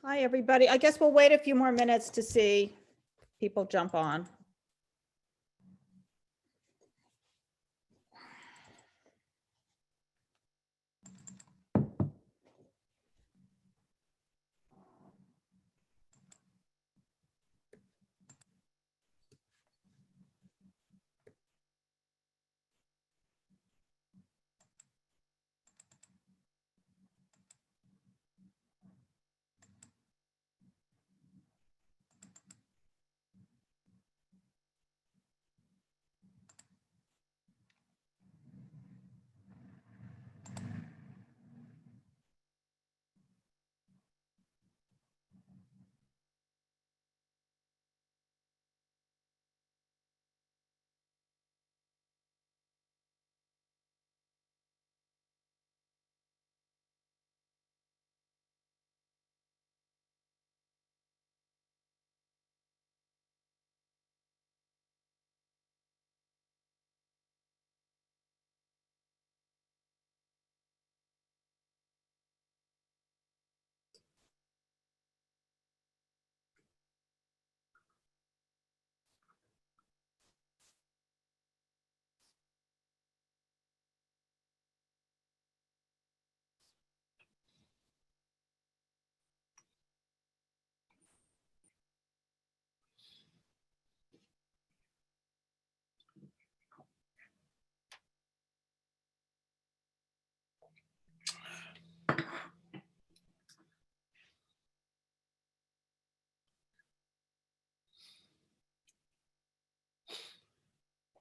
Hi, everybody. I guess we'll wait a few more minutes to see people jump on.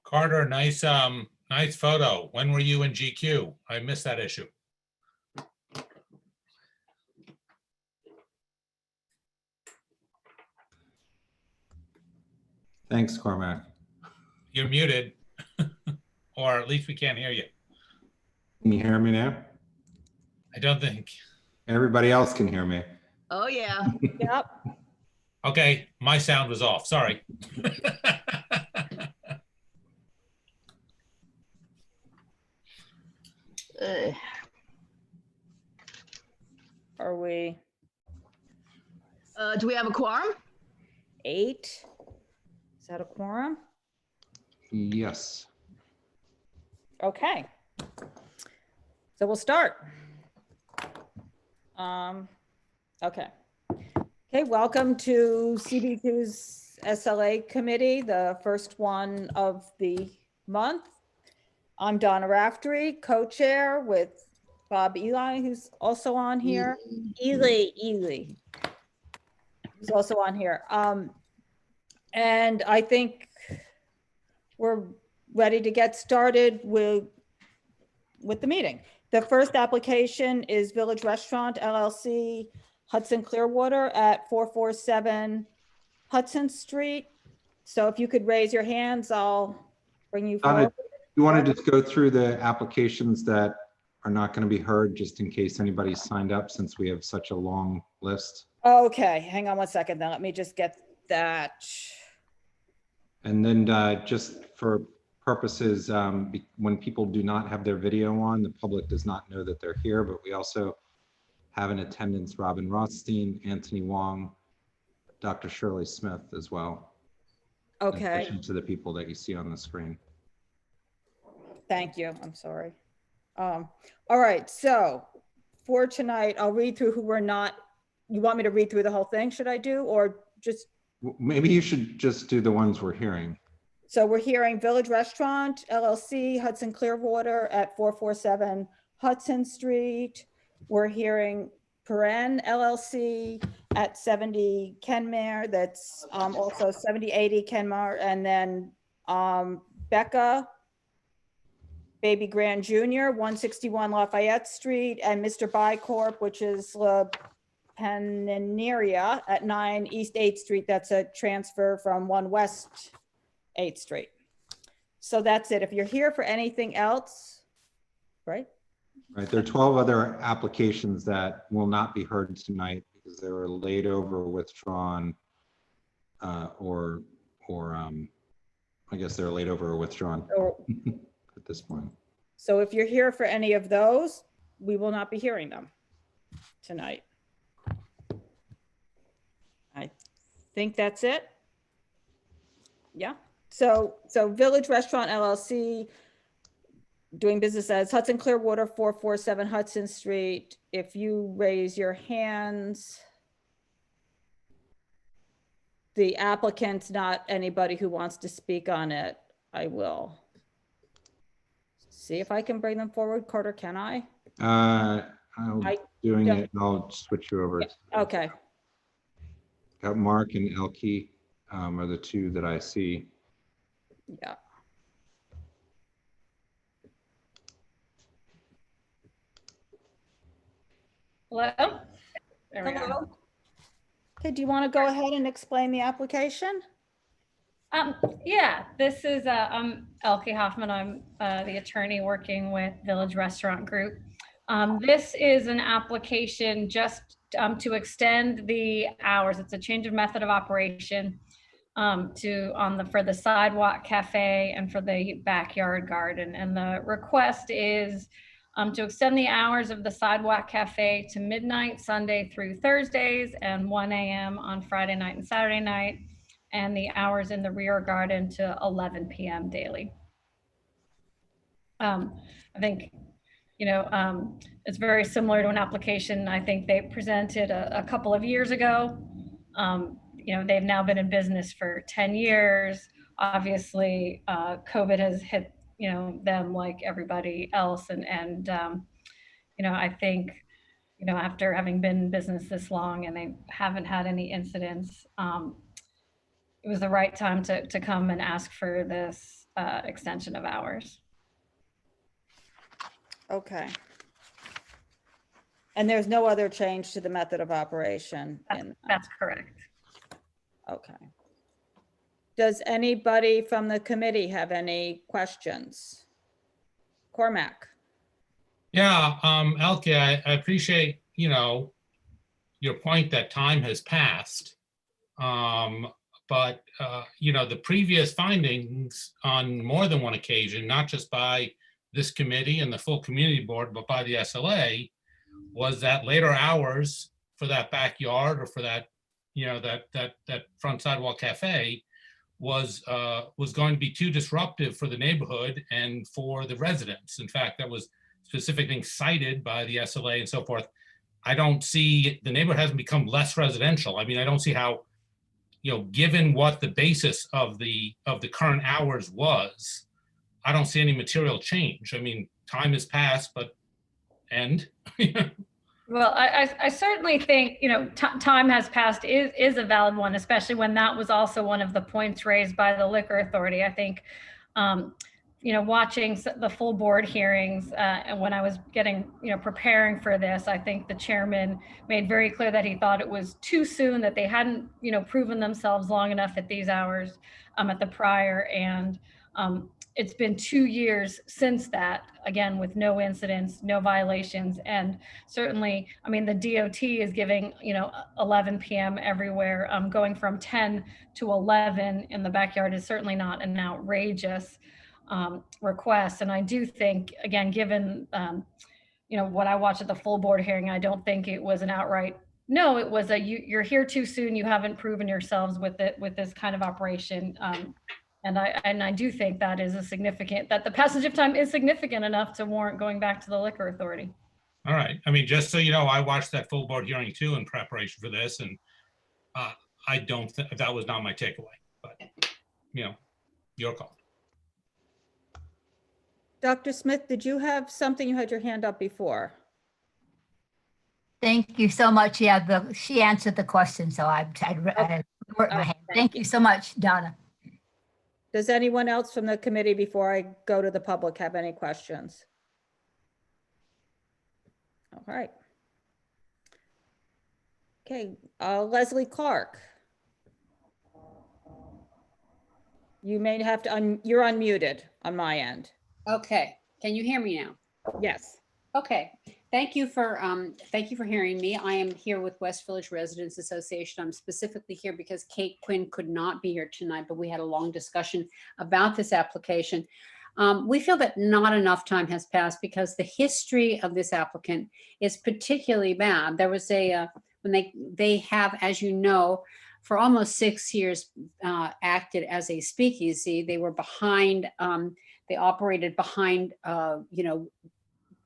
Carter, nice photo. When were you in GQ? I missed that issue. Thanks, Cormac. You're muted, or at least we can't hear you. Can you hear me now? I don't think. Everybody else can hear me. Oh, yeah. Yep. Okay, my sound was off. Sorry. Are we Do we have a quorum? 8? Is that a quorum? Yes. Okay. So we'll start. Okay. Okay, welcome to CB2's SLA committee, the first one of the month. I'm Donna Raftery, co-chair with Bob Eli, who's also on here. Ely. Who's also on here. And I think we're ready to get started with the meeting. The first application is Village Restaurant LLC, Hudson Clearwater at 447 Hudson Street. So if you could raise your hands, I'll bring you forward. You want to just go through the applications that are not going to be heard, just in case anybody signed up, since we have such a long list? Okay, hang on one second then. Let me just get that. And then just for purposes, when people do not have their video on, the public does not know that they're here, but we also have in attendance Robin Rothstein, Anthony Wong, Dr. Shirley Smith as well. Okay. In addition to the people that you see on the screen. Thank you. I'm sorry. All right. So for tonight, I'll read through who we're not. You want me to read through the whole thing? Should I do, or just? Maybe you should just do the ones we're hearing. So we're hearing Village Restaurant LLC, Hudson Clearwater at 447 Hudson Street. We're hearing Pyren LLC at 70 Kenmare. That's also 7080 Kenmare. And then Becca Baby Grand Jr., 161 Lafayette Street, and Mr. Pho Corp, which is La Paneria at 9 East 8th Street. That's a transfer from 1 West 8th Street. So that's it. If you're here for anything else, right? Right, there are 12 other applications that will not be heard tonight because they were laid over, withdrawn, or I guess they're laid over or withdrawn at this point. So if you're here for any of those, we will not be hearing them tonight. I think that's it. Yeah. So Village Restaurant LLC, doing business as Hudson Clearwater, 447 Hudson Street. If you raise your hands, the applicant's not anybody who wants to speak on it. I will see if I can bring them forward. Carter, can I? I'm doing don't- it, and I'll switch you over. Okay. Got Mark and Elke are the two that I see. Yeah. Hello? There we Hello. go. Okay, do you want to go ahead and explain the application? Yeah, this is, I'm Elke Hoffman. I'm the attorney working with Village Restaurant Group. This is an application just to extend the hours. It's a change of method of operation for the Sidewalk Cafe and for the backyard garden. And the request is to extend the hours of the Sidewalk Cafe to midnight Sunday through Thursdays and 1 a.m. on Friday night and Saturday night, and the hours in the rear garden to 11 p.m. daily. I think, it's very similar to an application I think they presented a couple of years ago. They've now been in business for 10 years. Obviously, COVID has hit them like everybody else. And I think, after having been in business this long and they haven't had any incidents, it was the right time to come and ask for this extension of hours. Okay. And there's no other change to the method of operation? That's correct. Okay. Does anybody from the committee have any questions? Cormac? Yeah, Elke, I appreciate, your point that time has passed. But the previous findings on more than one occasion, not just by this committee and the full community board, but by the SLA, was that later hours for that backyard or for that, that front sidewalk cafe was going to be too disruptive for the neighborhood and for the residents. In fact, that was specific things cited by the SLA and so forth. I don't see, the neighborhood hasn't become less residential. I mean, I don't see how, given what the basis of the current hours was, I don't see any material change. I mean, time has passed, but Well, I certainly think, time has passed is a valid one, especially when that was also one of the points raised by the Liquor Authority. I think, watching the full board hearings and when I was preparing for this, I think the chairman made very clear that he thought it was too soon, that they hadn't, proven themselves long enough at these hours at the prior. And it's been 2 years since that, again, with no incidents, no violations. And certainly, I mean, the DOT is giving, 11 p.m. everywhere. Going from 10 to 11 in the backyard is certainly not an outrageous request. And I do think, again, given, what I watched at the full board hearing, I don't think it was an outright, no, it was you're here too soon. You haven't proven yourselves with this kind of operation. And I do think that is that the passage of time is significant enough to warrant going back to the Liquor Authority. all right. I mean, just so you know, I watched that full board hearing too in preparation for this, and I don't think that was not my takeaway, but your call. Dr. Smith, did you have something? You had your hand up before. Thank you so much. Yeah, she answered the question, so I worked my hand. Thank you so much, Donna. Does anyone else from the committee, before I go to the public, have any questions? All right. Okay, Leslie Clark. You may have to, you're unmuted on my end. Okay, can you hear me now? Yes. Okay, thank you for hearing me. I am here with West Village Residents Association. I'm specifically here because Kate Quinn could not be here tonight, but we had a long discussion about this application. We feel that not enough time has passed because the history of this applicant is particularly bad. There was when they have, as you know, for almost 6 years acted as a speakeasy. They were behind, they operated behind,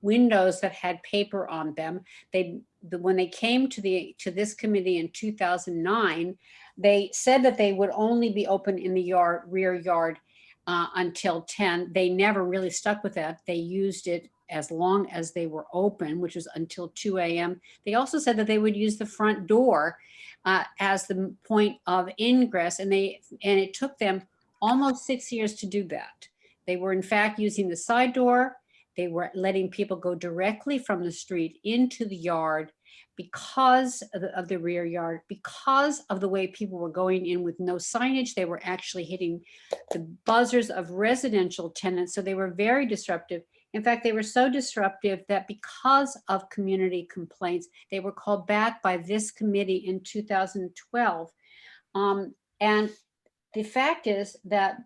windows that had paper on them. When they came to this committee in 2009, they said that they would only be open in the rear yard until 10. They never really stuck with that. They used it as long as they were open, which was until 2 a.m. They also said that they would use the front door as the point of ingress, and it took them almost 6 years to do that. They were in fact using the side door. They were letting people go directly from the street into the yard because of the rear yard, because of the way people were going in with no signage. They were actually hitting the buzzers of residential tenants. So they were very disruptive. In fact, they were so disruptive that because of community complaints, they were called back by this committee in 2012. And the fact is that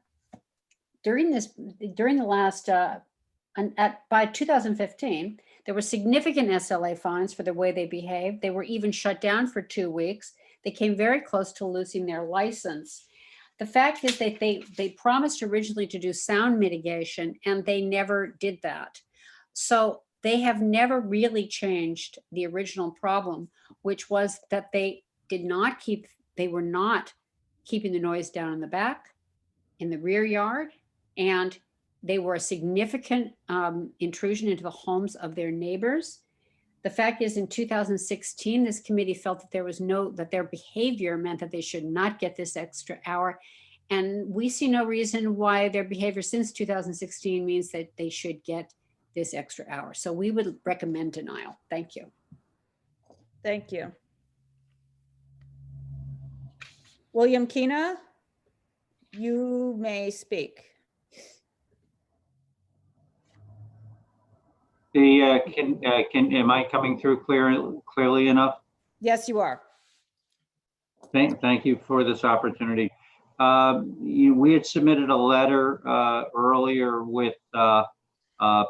during the last, by 2015, there were significant SLA fines for the way they behaved. They were even shut down for 2 weeks. They came very close to losing their license. The fact is that they promised originally to do sound mitigation, and they never did that. So they have never really changed the original problem, which was that they were not keeping the noise down in the back, in the rear yard, and they were a significant intrusion into the homes of their neighbors. The fact is, in 2016, this committee felt that that their behavior meant that they should not get this extra hour. And we see no reason why their behavior since 2016 means that they should get this extra hour. So we would recommend denial. Thank you. Thank you. William Kina, you may speak. Am I coming through clearly enough? Yes, you are. Thank you for this opportunity. We had submitted a letter earlier with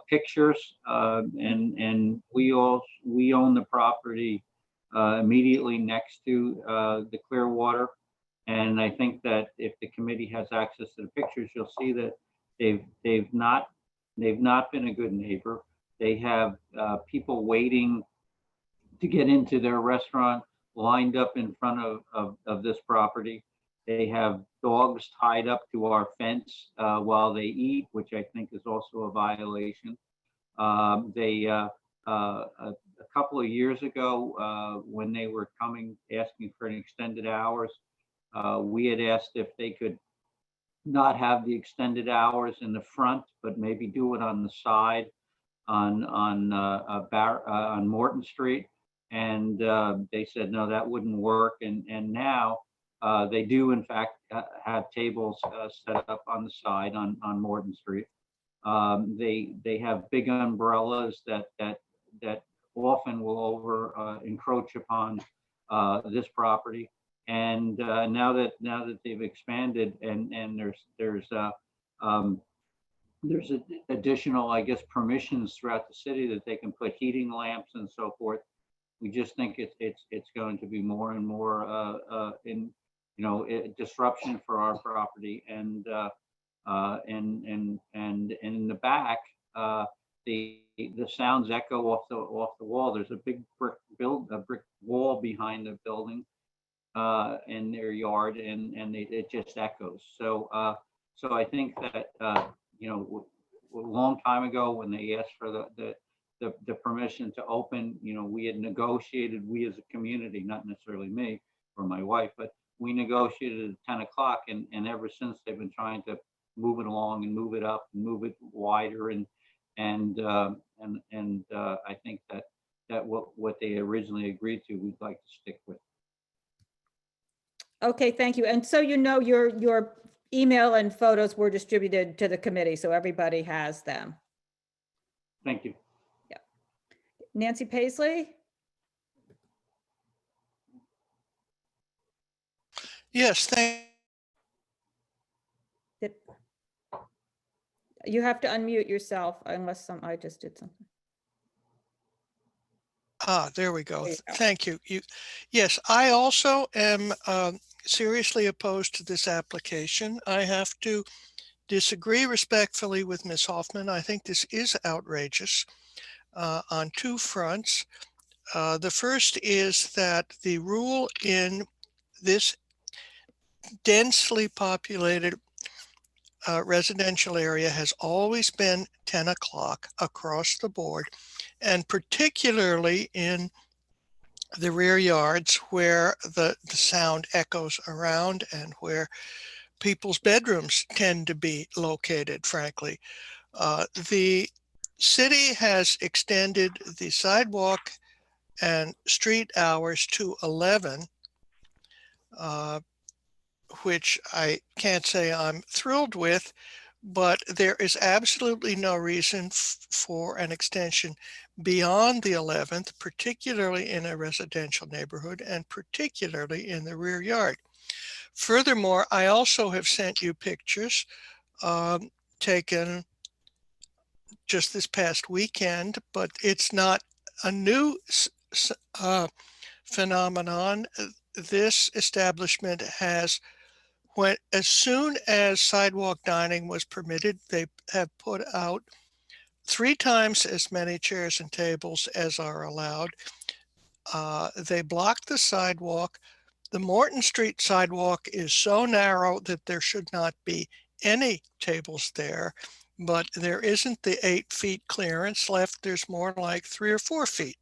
pictures, and we own the property immediately next to the Clearwater. And I think that if the committee has access to the pictures, you'll see that they've not been a good neighbor. They have people waiting to get into their restaurant lined up in front of this property. They have dogs tied up to our fence while they eat, which I think is also a violation. A couple of years ago, when they were asking for an extended hours, we had asked if they could not have the extended hours in the front, but maybe do it on the side on Morton Street, and they said no, that wouldn't work. And now they do in fact have tables set up on the side on Morton Street. They have big umbrellas that often will encroach upon this property. And now that they've expanded and there's additional, I guess, permissions throughout the city that they can put heating lamps and so forth. We just think it's going to be more and more disruption for our property. And in the back, the sounds echo off the wall. There's a big brick wall behind the building in their yard, and it just echoes. So I think that a long time ago when they asked for the permission to open, we had negotiated, we as a community, not necessarily me or my wife, but we negotiated at 10 o'clock, and ever since they've been trying to move it along and move it up and move it wider, and I think that what they originally agreed to, we'd like to stick with. Okay, thank you. And so your email and photos were distributed to the committee, so everybody has them. Thank you. Nancy Paisley? Yes, You have to unmute yourself unless I just did something. there we go. There you go. Thank you. Yes, I also am seriously opposed to this application. I have to disagree respectfully with Ms. Hoffman. I think this is outrageous on two fronts. The first is that the rule in this densely populated residential area has always been 10 o'clock across the board, and particularly in the rear yards where the sound echoes around and where people's bedrooms tend to be located, frankly. The city has extended the sidewalk and street hours to 11, which I can't say I'm thrilled with, but there is absolutely no reason for an extension beyond the 11th, particularly in a residential neighborhood and particularly in the rear yard. Furthermore, I also have sent you pictures taken just this past weekend, but it's not a new phenomenon. This establishment has, as soon as sidewalk dining was permitted, they have put out 3 times as many chairs and tables as are allowed. They blocked the sidewalk. The Morton Street sidewalk is so narrow that there should not be any tables there, but there isn't the 8 feet clearance left. There's more like 3 or 4 feet.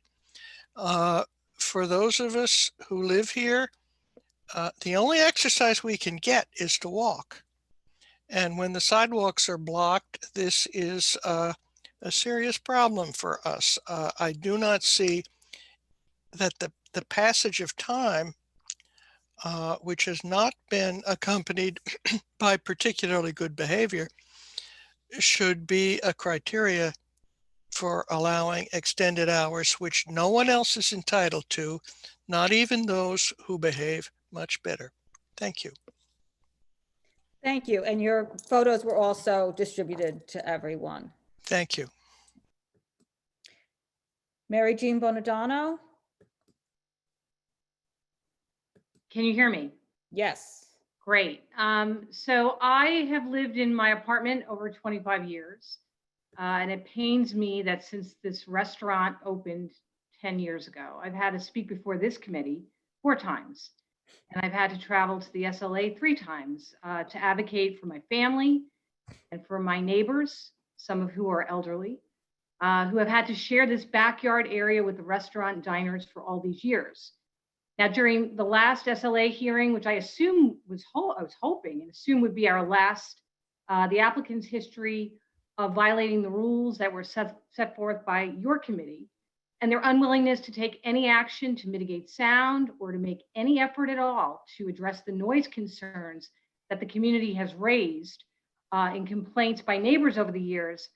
For those of us who live here, the only exercise we can get is to walk. And when the sidewalks are blocked, this is a serious problem for us. I do not see that the passage of time, which has not been accompanied by particularly good behavior, should be a criteria for allowing extended hours, which no one else is entitled to, not even those who behave much better. Thank you. Thank you. And your photos were also distributed to everyone. Thank you. Mary Jean Bonadonna? Can you hear me? Yes. Great. So I have lived in my apartment over 25 years. And it pains me that since this restaurant opened 10 years ago, I've had to speak before this committee 4 times. And I've had to travel to the SLA 3 times to advocate for my family and for my neighbors, some of who are elderly, who have had to share this backyard area with the restaurant diners for all these years. Now, during the last SLA hearing, which I assume I was hoping and assume would be our last, the applicant's history of violating the rules that were set forth by your committee, and their unwillingness to take any action to mitigate sound or to make any effort at all to address the noise concerns that the community has raised in complaints by neighbors over the years,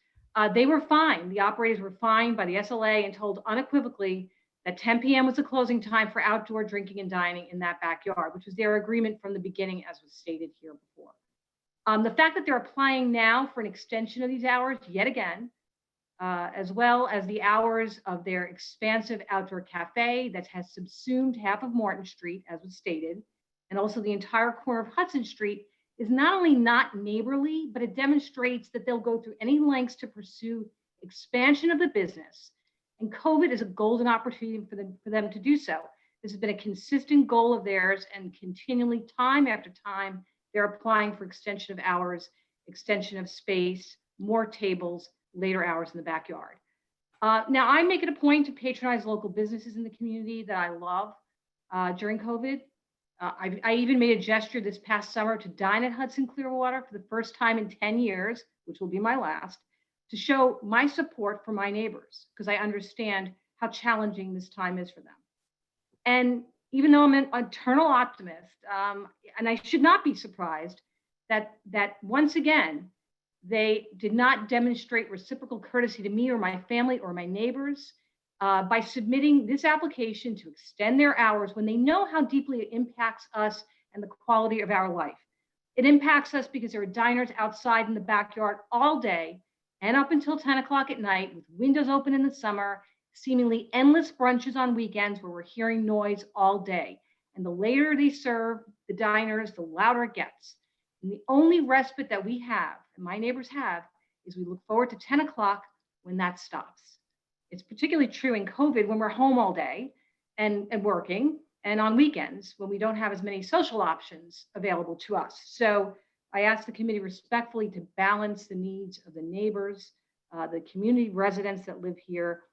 they were fined. The operators were fined by the SLA and told unequivocally that 10 p.m. was the closing time for outdoor drinking and dining in that backyard, which was their agreement from the beginning, as was stated here before. The fact that they're applying now for an extension of these hours yet again, as well as the hours of their expansive outdoor cafe that has subsumed half of Morton Street, as was stated, and also the entire corner of Hudson Street, is not only not neighborly, but it demonstrates that they'll go through any lengths to pursue expansion of the business. And COVID is a golden opportunity for them to do so. This has been a consistent goal of theirs, and continually, time after time, they're applying for extension of hours, extension of space, more tables, later hours in the backyard. Now, I make it a point to patronize local businesses in the community that I love during COVID. I even made a gesture this past summer to dine at Hudson Clearwater for the first time in 10 years, which will be my last, to show my support for my neighbors, because I understand how challenging this time is for them. And even though I'm an eternal optimist, and I should not be surprised that once again, they did not demonstrate reciprocal courtesy to me or my family or my neighbors by submitting this application to extend their hours when they know how deeply it impacts us and the quality of our life. It impacts us because there are diners outside in the backyard all day and up until 10 o'clock at night with windows open in the summer, seemingly endless brunches on weekends where we're hearing noise all day. And the later they serve the diners, the louder it gets. And the only respite that we have, and my neighbors have, is we look forward to 10 o'clock when that stops. It's particularly true in COVID when we're home all day and working, and on weekends when we don't have as many social options available to us. So I ask the committee respectfully to balance the needs of the neighbors, the community residents that live here,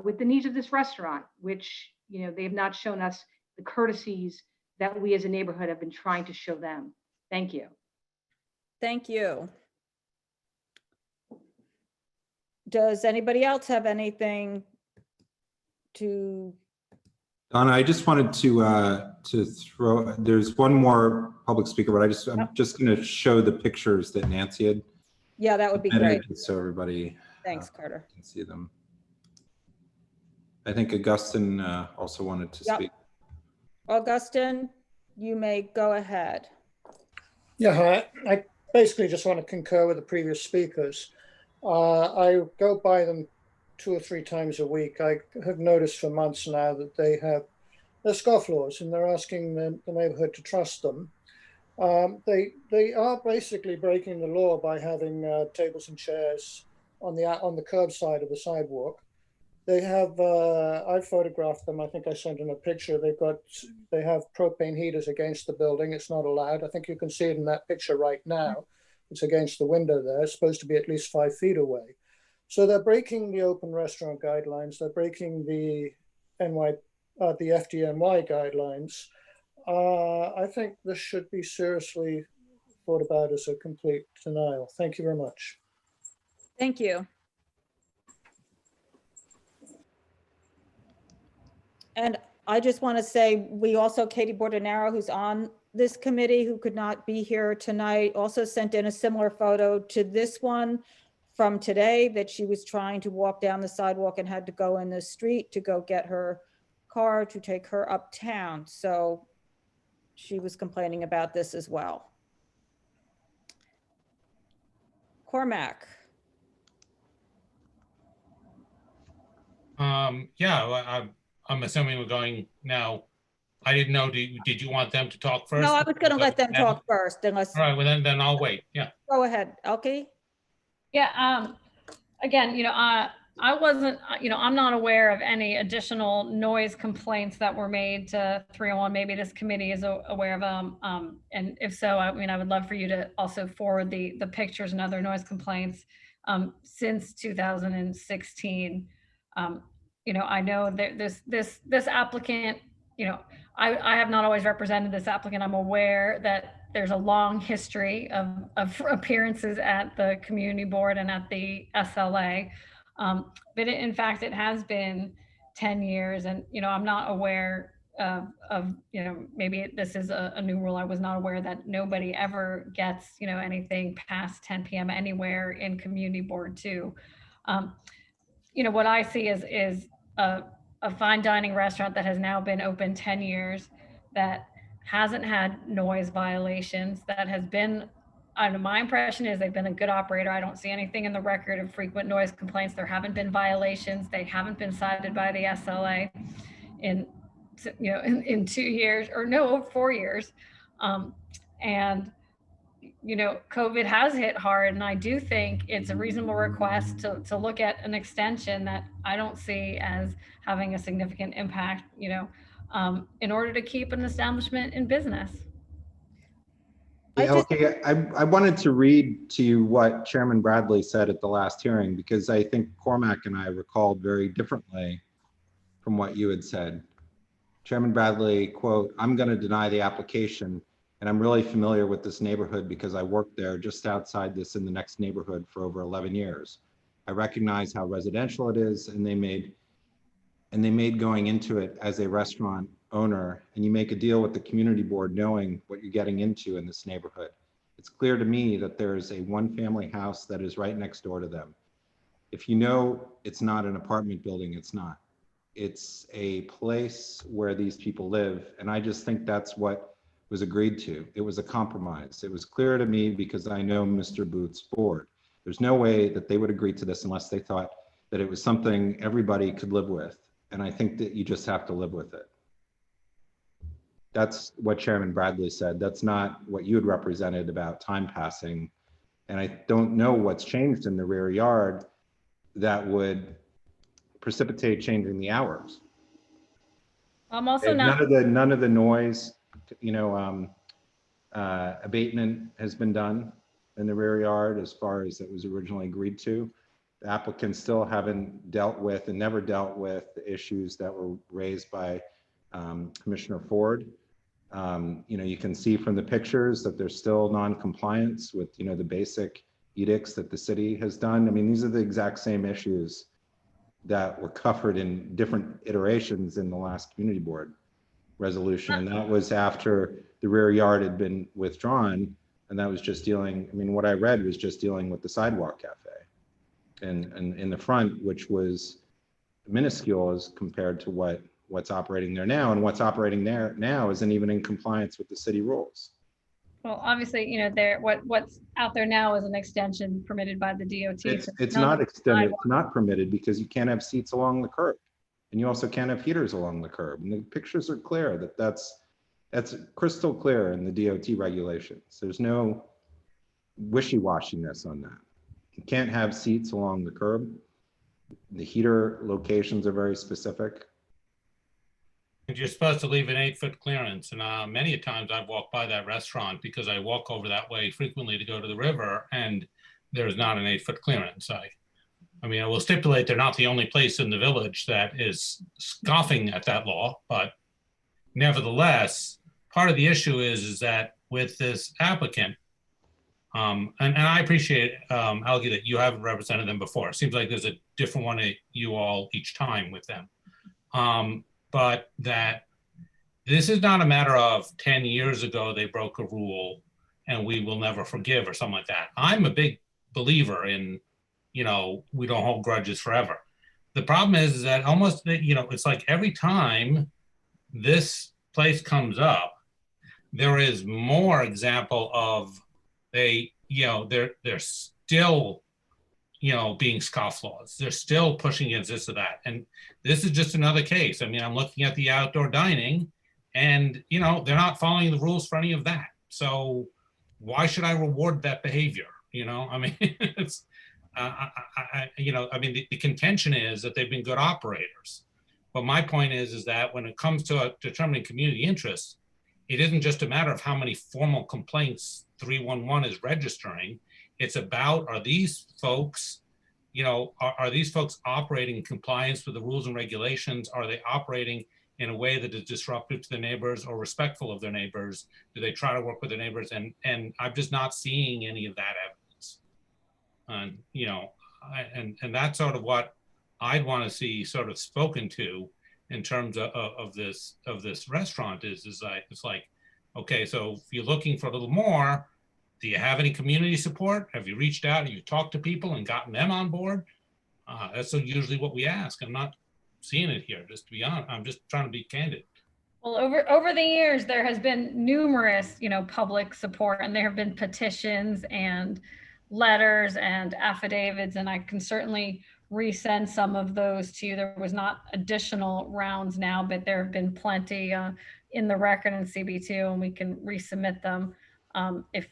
with the needs of this restaurant, which, you know, they have not shown us the courtesies that we as a neighborhood have been trying to show them. Thank you. Thank you. Does anybody else have anything to? Donna, I just wanted to throw, there's one more public speaker, but I'm just going to show the pictures that Nancy had. Yeah, that would be great. So everybody Thanks, Carter. can see them. I think Augustine also wanted to speak. Augustine, you may go ahead. Yeah, hi. I basically just want to concur with the previous speakers. I go by them 2 or 3 times a week. I have noticed for months now that they're scofflaws and they're asking the neighborhood to trust them. They are basically breaking the law by having tables and chairs on the curb side of the sidewalk. They have, I photographed them. I think I sent in a picture. They have propane heaters against the building. It's not allowed. I think you can see it in that picture right now. It's against the window there. It's supposed to be at least 5 feet away. So they're breaking the open restaurant guidelines. They're breaking the FDNY guidelines. I think this should be seriously thought about as a complete denial. Thank you very much. Thank you. And I just want to say, we also, Katie Bordenaro, who's on this committee, who could not be here tonight, also sent in a similar photo to this one from today, that she was trying to walk down the sidewalk and had to go in the street to go get her car to take her uptown. So she was complaining about this as well. Cormac. Yeah, I'm assuming we're going now. I didn't know, did you want them to talk first? No, I was going to let them talk first unless. All right, well then I'll wait. Yeah. Go ahead, Elke. Yeah, again, I wasn't, I'm not aware of any additional noise complaints that were made to 301. Maybe this committee is aware of them. And if so, I would love for you to also forward the pictures and other noise complaints since 2016. I know that this applicant, I have not always represented this applicant. I'm aware that there's a long history of appearances at the community board and at the SLA. But in fact, it has been 10 years and, I'm not aware of maybe this is a new rule. I was not aware that nobody ever gets, anything past 10 p.m. anywhere in community board too. What I see is a fine dining restaurant that has now been open 10 years, that hasn't had noise violations, that has been, my impression is they've been a good operator. I don't see anything in the record of frequent noise complaints. There haven't been violations. They haven't been cited by the SLA in 2 years, or no, 4 years. And COVID has hit hard, and I do think it's a reasonable request to look at an extension that I don't see as having a significant impact, in order to keep an establishment in business. Okay, I wanted to read to you what Chairman Bradley said at the last hearing, because I think Cormac and I recalled very differently from what you had said. Chairman Bradley, quote, "I'm going to deny the application, and I'm really familiar with this neighborhood because I worked there just outside this in the next neighborhood for over 11 years. I recognize how residential it is, and they made going into it as a restaurant owner, and you make a deal with the community board knowing what you're getting into in this neighborhood. It's clear to me that there's a one-family house that is right next door to them. If you know it's not an apartment building, it's not. It's a place where these people live. And I just think that's what was agreed to. It was a compromise. It was clear to me because I know Mr. Booth's board. There's no way that they would agree to this unless they thought that it was something everybody could live with. And I think that you just have to live with it. That's what Chairman Bradley said. That's not what you had represented about time passing. And I don't know what's changed in the rear yard that would precipitate changing the hours. I'm also not. None of the noise, abatement has been done in the rear yard as far as it was originally agreed to. The applicants still haven't dealt with and never dealt with the issues that were raised by Commissioner Ford. You can see from the pictures that there's still non-compliance with, the basic edicts that the city has done. I mean, these are the exact same issues that were covered in different iterations in the last community board resolution. And that was after the rear yard had been withdrawn. And that was just dealing, what I read was just dealing with the Sidewalk Cafe and in the front, which was minuscule as compared to what's operating there now. And what's operating there now isn't even in compliance with the city rules. Well, obviously, what's out there now is an extension permitted by the DOT. It's not extended, it's not permitted because you can't have seats along the curb. And you also can't have heaters along the curb. And the pictures are clear that's crystal clear in the DOT regulations. There's no wishy-washiness on that. You can't have seats along the curb. The heater locations are very specific. And you're supposed to leave an 8-foot clearance. And many times I've walked by that restaurant because I walk over that way frequently to go to the river, and there's not an 8-foot clearance. I will stipulate they're not the only place in the village that is scoffing at that law, but nevertheless, part of the issue is that with this applicant, and I appreciate, Algie, that you haven't represented them before. It seems like there's a different one of you all each time with them. But that this is not a matter of 10 years ago they broke a rule and we will never forgive or something like that. I'm a big believer in, we don't hold grudges forever. The problem is that almost, it's like every time this place comes up, there is more example of they're still being scofflaws. They're still pushing against this or that. And this is just another case. I'm looking at the outdoor dining and, they're not following the rules for any of that. So why should I reward that behavior? It's, the contention is that they've been good operators. But my point is that when it comes to determining community interests, it isn't just a matter of how many formal complaints 311 is registering. It's about, are these folks operating in compliance with the rules and regulations? Are they operating in a way that is disruptive to the neighbors or respectful of their neighbors? Do they try to work with their neighbors? And I'm just not seeing any of that evidence. And that's sort of what I'd want to see sort of spoken to in terms of this restaurant is like, it's like, okay, so if you're looking for a little more, do you have any community support? Have you reached out? Have you talked to people and gotten them on board? That's usually what we ask. I'm not seeing it here, just to be honest. I'm just trying to be candid. Well, over the years, there has been numerous, public support, and there have been petitions and letters and affidavits, and I can certainly resend some of those to you. There was not additional rounds now, but there have been plenty in the record in CB2, and we can resubmit them if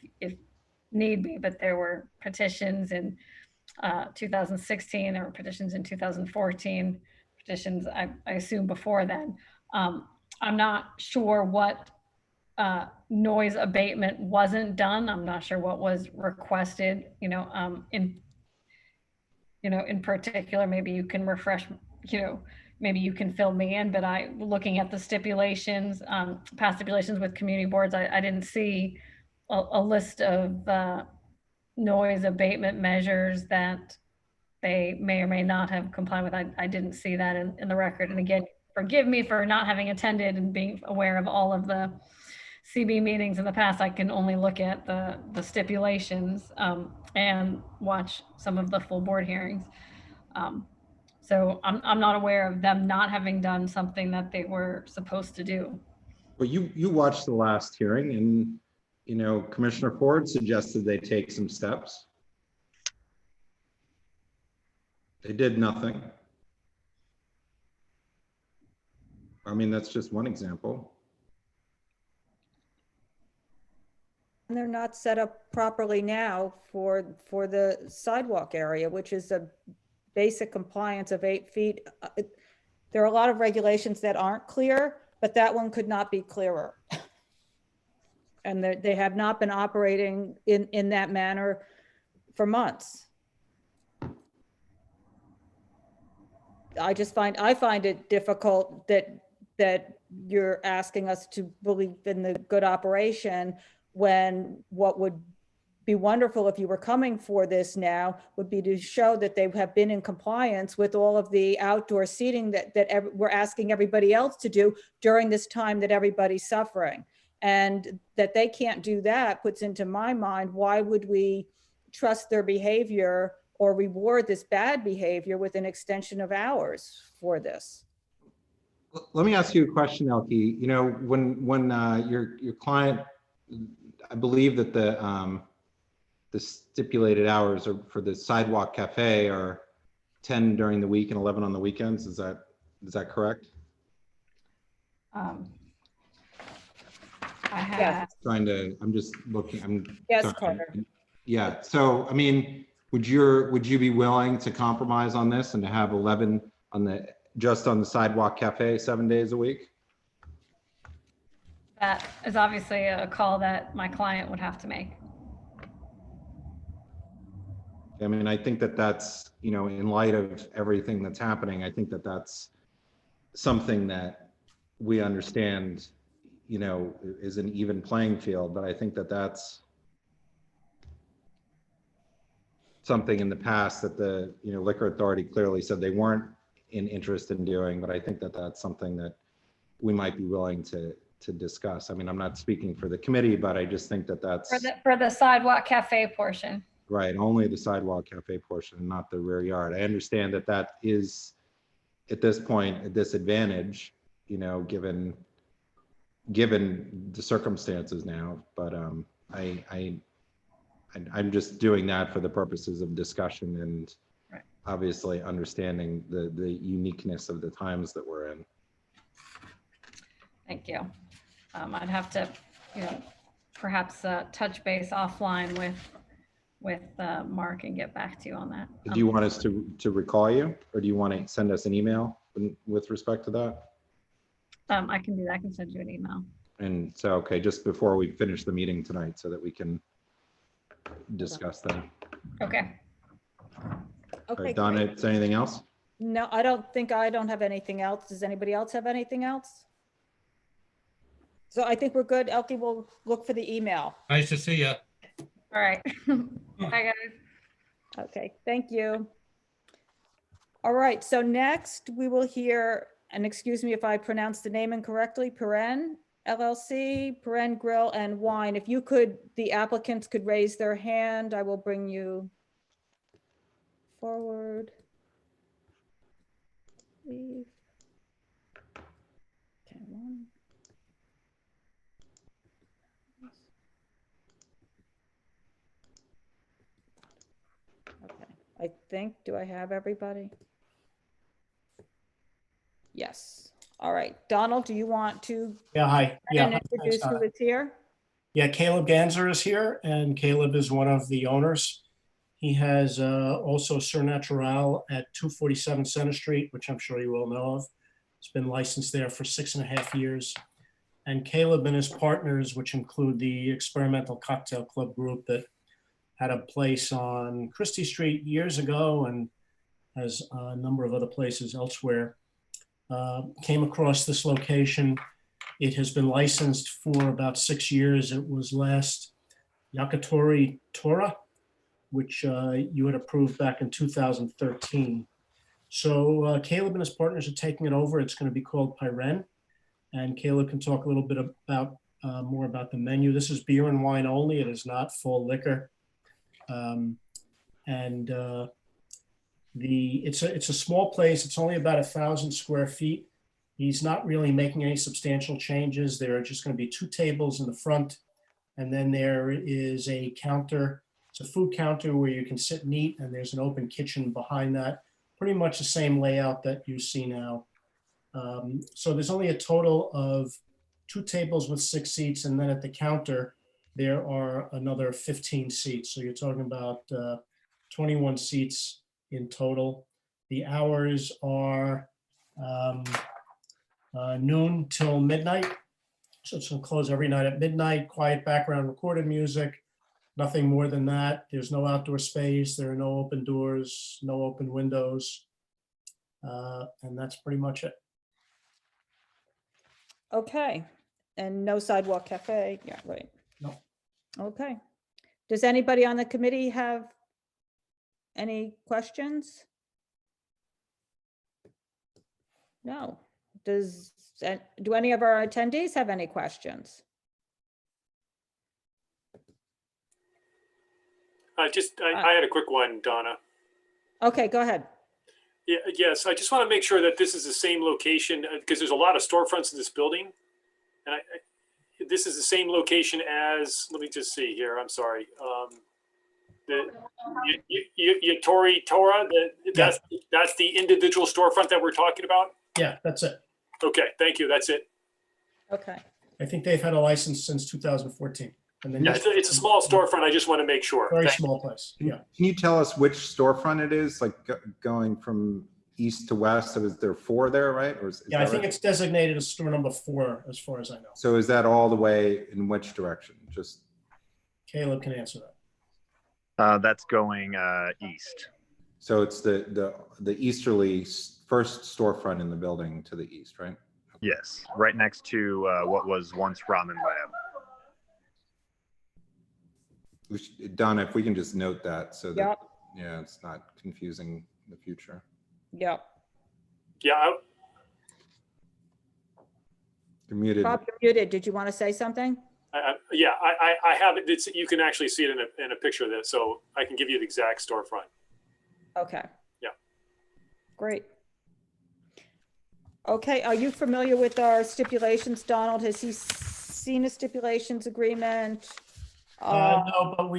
need be. But there were petitions in 2016, there were petitions in 2014, petitions I assume before then. I'm not sure what noise abatement wasn't done. I'm not sure what was requested, in particular. Maybe you can refresh, maybe you can fill me in, but looking at the stipulations, past stipulations with community boards, I didn't see a list of noise abatement measures that they may or may not have complied with. I didn't see that in the record. And again, forgive me for not having attended and being aware of all of the CB meetings in the past, I can only look at the stipulations and watch some of the full board hearings. So I'm not aware of them not having done something that they were supposed to do. Well, you watched the last hearing, and, you know, Commissioner Ford suggested they take some steps. They did nothing. I mean, that's just one example. And they're not set up properly now for the sidewalk area, which is a basic compliance of 8 feet. There are a lot of regulations that aren't clear, but that one could not be clearer. And they have not been operating in that manner for months. I find it difficult that you're asking us to believe in the good operation, when what would be wonderful if you were coming for this now would be to show that they have been in compliance with all of the outdoor seating that we're asking everybody else to do during this time that everybody's suffering. And that they can't do that puts into my mind, why would we trust their behavior or reward this bad behavior with an extension of hours for this? Let me ask you a question, Elke. You know, when your client, I believe that the stipulated hours are for the Sidewalk Cafe are 10 during the week and 11 on the weekends. Is that correct? I have. Yes. I'm just looking. Yes, sorry. Carter. Yeah. So, I mean, would you be willing to compromise on this and to have 11 just on the Sidewalk Cafe 7 days a week? That is obviously a call that my client would have to make. I mean, I think that that's, you know, in light of everything that's happening, I think that that's something that we understand, you know, is an even playing field, but I think that that's something in the past that the, you know, Liquor Authority clearly said they weren't interested in doing, but I think that that's something that we might be willing to discuss. I mean, I'm not speaking for the committee, but I just think that that's For the Sidewalk Cafe portion. right. Only the Sidewalk Cafe portion, not the rear yard. I understand that that is at this point a disadvantage, you know, given the circumstances now, but I'm just doing that for the purposes of discussion and right. Obviously understanding the uniqueness of the times that we're in. Thank you. I'd have to, you know, perhaps touch base offline with Mark and get back to you on that. Do you want us to recall you, or do you want to send us an email with respect to that? I can do that. I can send you an email. And so, okay, just before we finish the meeting tonight so that we can discuss that. Okay. All Okay, right, Donna, is there anything else? No, I don't have anything else. Does anybody else have anything else? So I think we're good. Elke will look for the email. Nice to see you. All right. Bye, guys. Okay, thank you. All right, so next we will hear, and excuse me if I pronounced the name incorrectly, Pyren LLC, Pyren Grill and Wine. If you could, the applicants could raise their hand, I will bring you forward. Leave. Okay, one. Okay, I think, do I have everybody? Yes. All right, Donald, do you want to Yeah, hi. Yeah, introduce who is here? yeah, Caleb Ganser is here, and Caleb is one of the owners. He has also Sur Natural at 247 Center Street, which I'm sure you all know of. He's been licensed there for 6.5 years. And Caleb and his partners, which include the Experimental Cocktail Club group that had a place on Christie Street years ago and has a number of other places elsewhere, came across this location. It has been licensed for about 6 years. It was last Yakitori Torah, which you had approved back in 2013. So Caleb and his partners are taking it over. It's going to be called Pyren. And Caleb can talk a little bit about more about the menu. This is beer and wine only. It is not full liquor. It's a small place. It's only about 1,000 square feet. He's not really making any substantial changes. There are just going to be 2 tables in the front, and then there is a counter. It's a food counter where you can sit and eat, and there's an open kitchen behind that. Pretty much the same layout that you see now. So there's only a total of 2 tables with 6 seats, and then at the counter, there are another 15 seats. So you're talking about 21 seats in total. The hours are noon till midnight. So it's going to close every night at midnight. Quiet background recorded music. Nothing more than that. There's no outdoor space. There are no open doors, no open windows. And that's pretty much it. Okay, and no sidewalk cafe, yeah, right. No. Okay. Does anybody on the committee have any questions? No. Do any of our attendees have any questions? I had a quick one, Donna. Okay, go ahead. Yeah, yes, I just want to make sure that this is the same location because there's a lot of storefronts in this building. And this is the same location as, let me just see here, I'm sorry. The Yatori Tora, that's the individual storefront that we're talking about? Yeah, that's it. Okay, thank you, that's it. Okay. I think they've had a license since 2014. And then Yeah, it's a small storefront, I just want to make sure. Very Thank you. small place, yeah. Can you tell us which storefront it is, like going from east to west? So is there 4 there, right? Or is Yeah, I that think right? it's designated as store number 4, as far as I know. So is that all the way in which direction? Just Caleb can answer that. That's going east. so it's the easterly first storefront in the building to the east, right? Yes, right next to what was once Ramen Lab. Donna, if we can just note that so that, Yep. yeah, it's not confusing in the future. Yep. Yeah, You're muted. Bob, you're muted. Did you want to say something? I have it. You can actually see it in a picture of this, so I can give you the exact storefront. Okay. Yeah. Great. Okay, are you familiar with our stipulations, Donald? Has he seen a stipulations agreement? No, but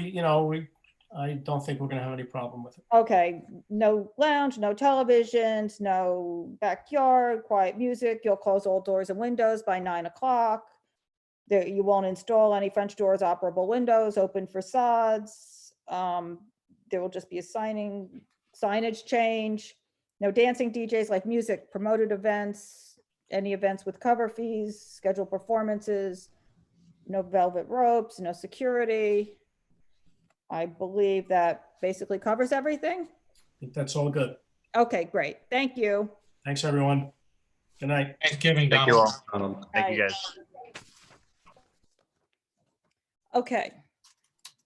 I don't think we're going to have any problem with it. Okay, no lounge, no televisions, no backyard, quiet music. You'll close all doors and windows by 9 o'clock. There, you won't install any French doors, operable windows, open facades. There will just be a signage change. No dancing DJs, like music, promoted events, any events with cover fees, scheduled performances, no velvet ropes, no security. I believe that basically covers everything. I think that's all good. Okay, great. Thank you. Thanks, everyone. Good night. Thanksgiving, Thank you Donald. all. Thank you, guys. Okay.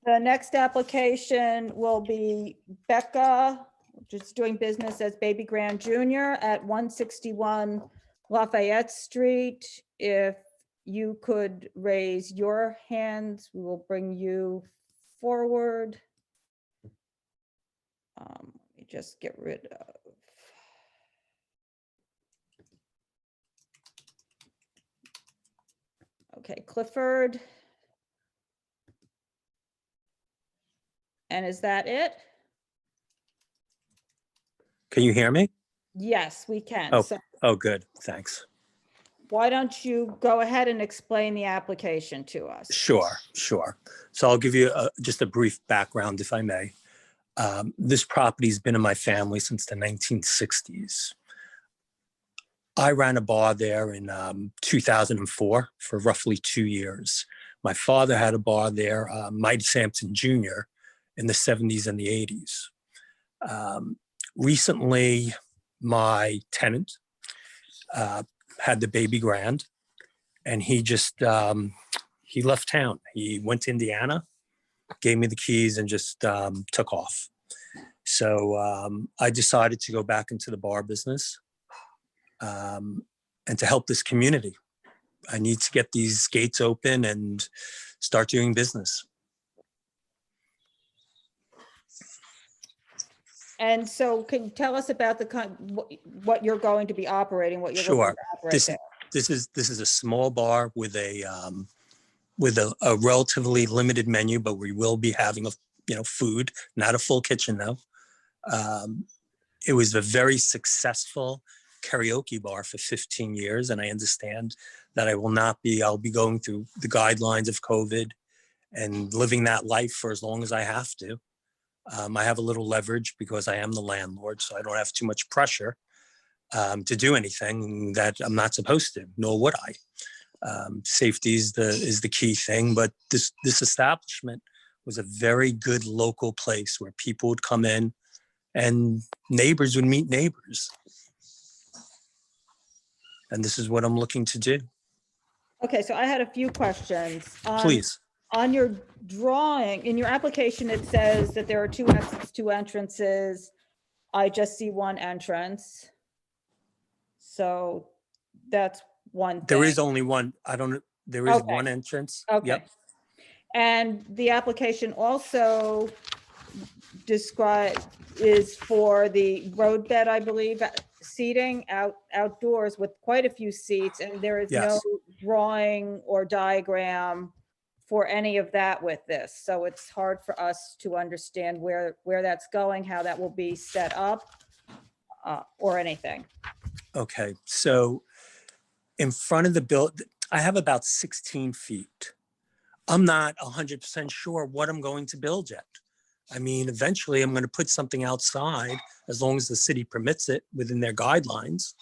The next application will be Becca, just doing business as Baby Grand Jr. at 161 Lafayette Street. If you could raise your hands, we will bring you forward. Let me just get rid of. Okay, Clifford. And is that it? Can you hear me? Yes, we can. Oh. So Oh, good. Thanks. why don't you go ahead and explain the application to us? Sure. So I'll give you just a brief background, if I may. This property's been in my family since the 1960s. I ran a bar there in 2004 for roughly 2 years. My father had a bar there, Mighty Sampson Jr., in the 70s and the 80s. Recently, my tenant had the baby grand, and he just, he left town. He went to Indiana, gave me the keys, and just took off. So I decided to go back into the bar business and to help this community. I need to get these gates open and start doing business. And so can you tell us about what you're going to be operating, what you're looking Sure. to operate there? This is a small bar with a relatively limited menu, but we will be having food, not a full kitchen though. It was a very successful karaoke bar for 15 years, and I understand that I'll be going through the guidelines of COVID and living that life for as long as I have to. I have a little leverage because I am the landlord, so I don't have too much pressure to do anything that I'm not supposed to, nor would I. Safety is the key thing, but this establishment was a very good local place where people would come in and neighbors would meet neighbors. And this is what I'm looking to do. Okay, so I had a few questions. Please. On your drawing, in your application, it says that there are 2 exits, 2 entrances. I just see 1 entrance. So that's one thing. There is only one. There is Okay. 1 entrance. Okay. Yep. And the application also is for the roadbed, I believe, seating outdoors with quite a few seats, and there is no Yes. drawing or diagram for any of that with this. So it's hard for us to understand where that's going, how that will be set up, or anything. Okay. So in front of the building, I have about 16 feet. I'm not 100% sure what I'm going to build yet. I mean, eventually I'm going to put something outside as long as the city permits it within their guidelines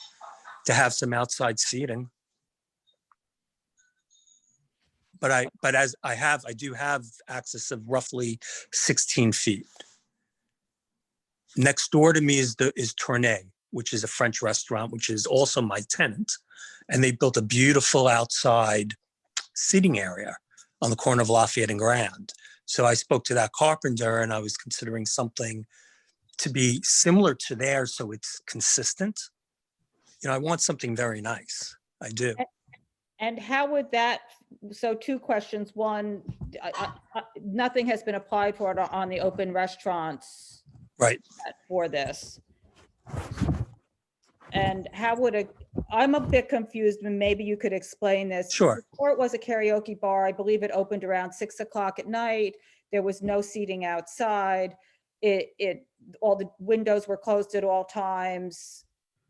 to have some outside seating. But I do have access of roughly 16 feet. Next door to me is Tournai, which is a French restaurant, which is also my tenant. And they built a beautiful outside seating area on the corner of Lafayette and Grand. So I spoke to that carpenter and I was considering something to be similar to theirs so it's consistent. I want something very nice. I do. And how would that, so 2 questions. One, nothing has been applied for it on the open restaurants. Right. For this. And how would I'm a bit confused, and maybe you could explain this. Sure. Before it was a karaoke bar, I believe it opened around 6 o'clock at night. There was no seating outside. All the windows were closed at all times.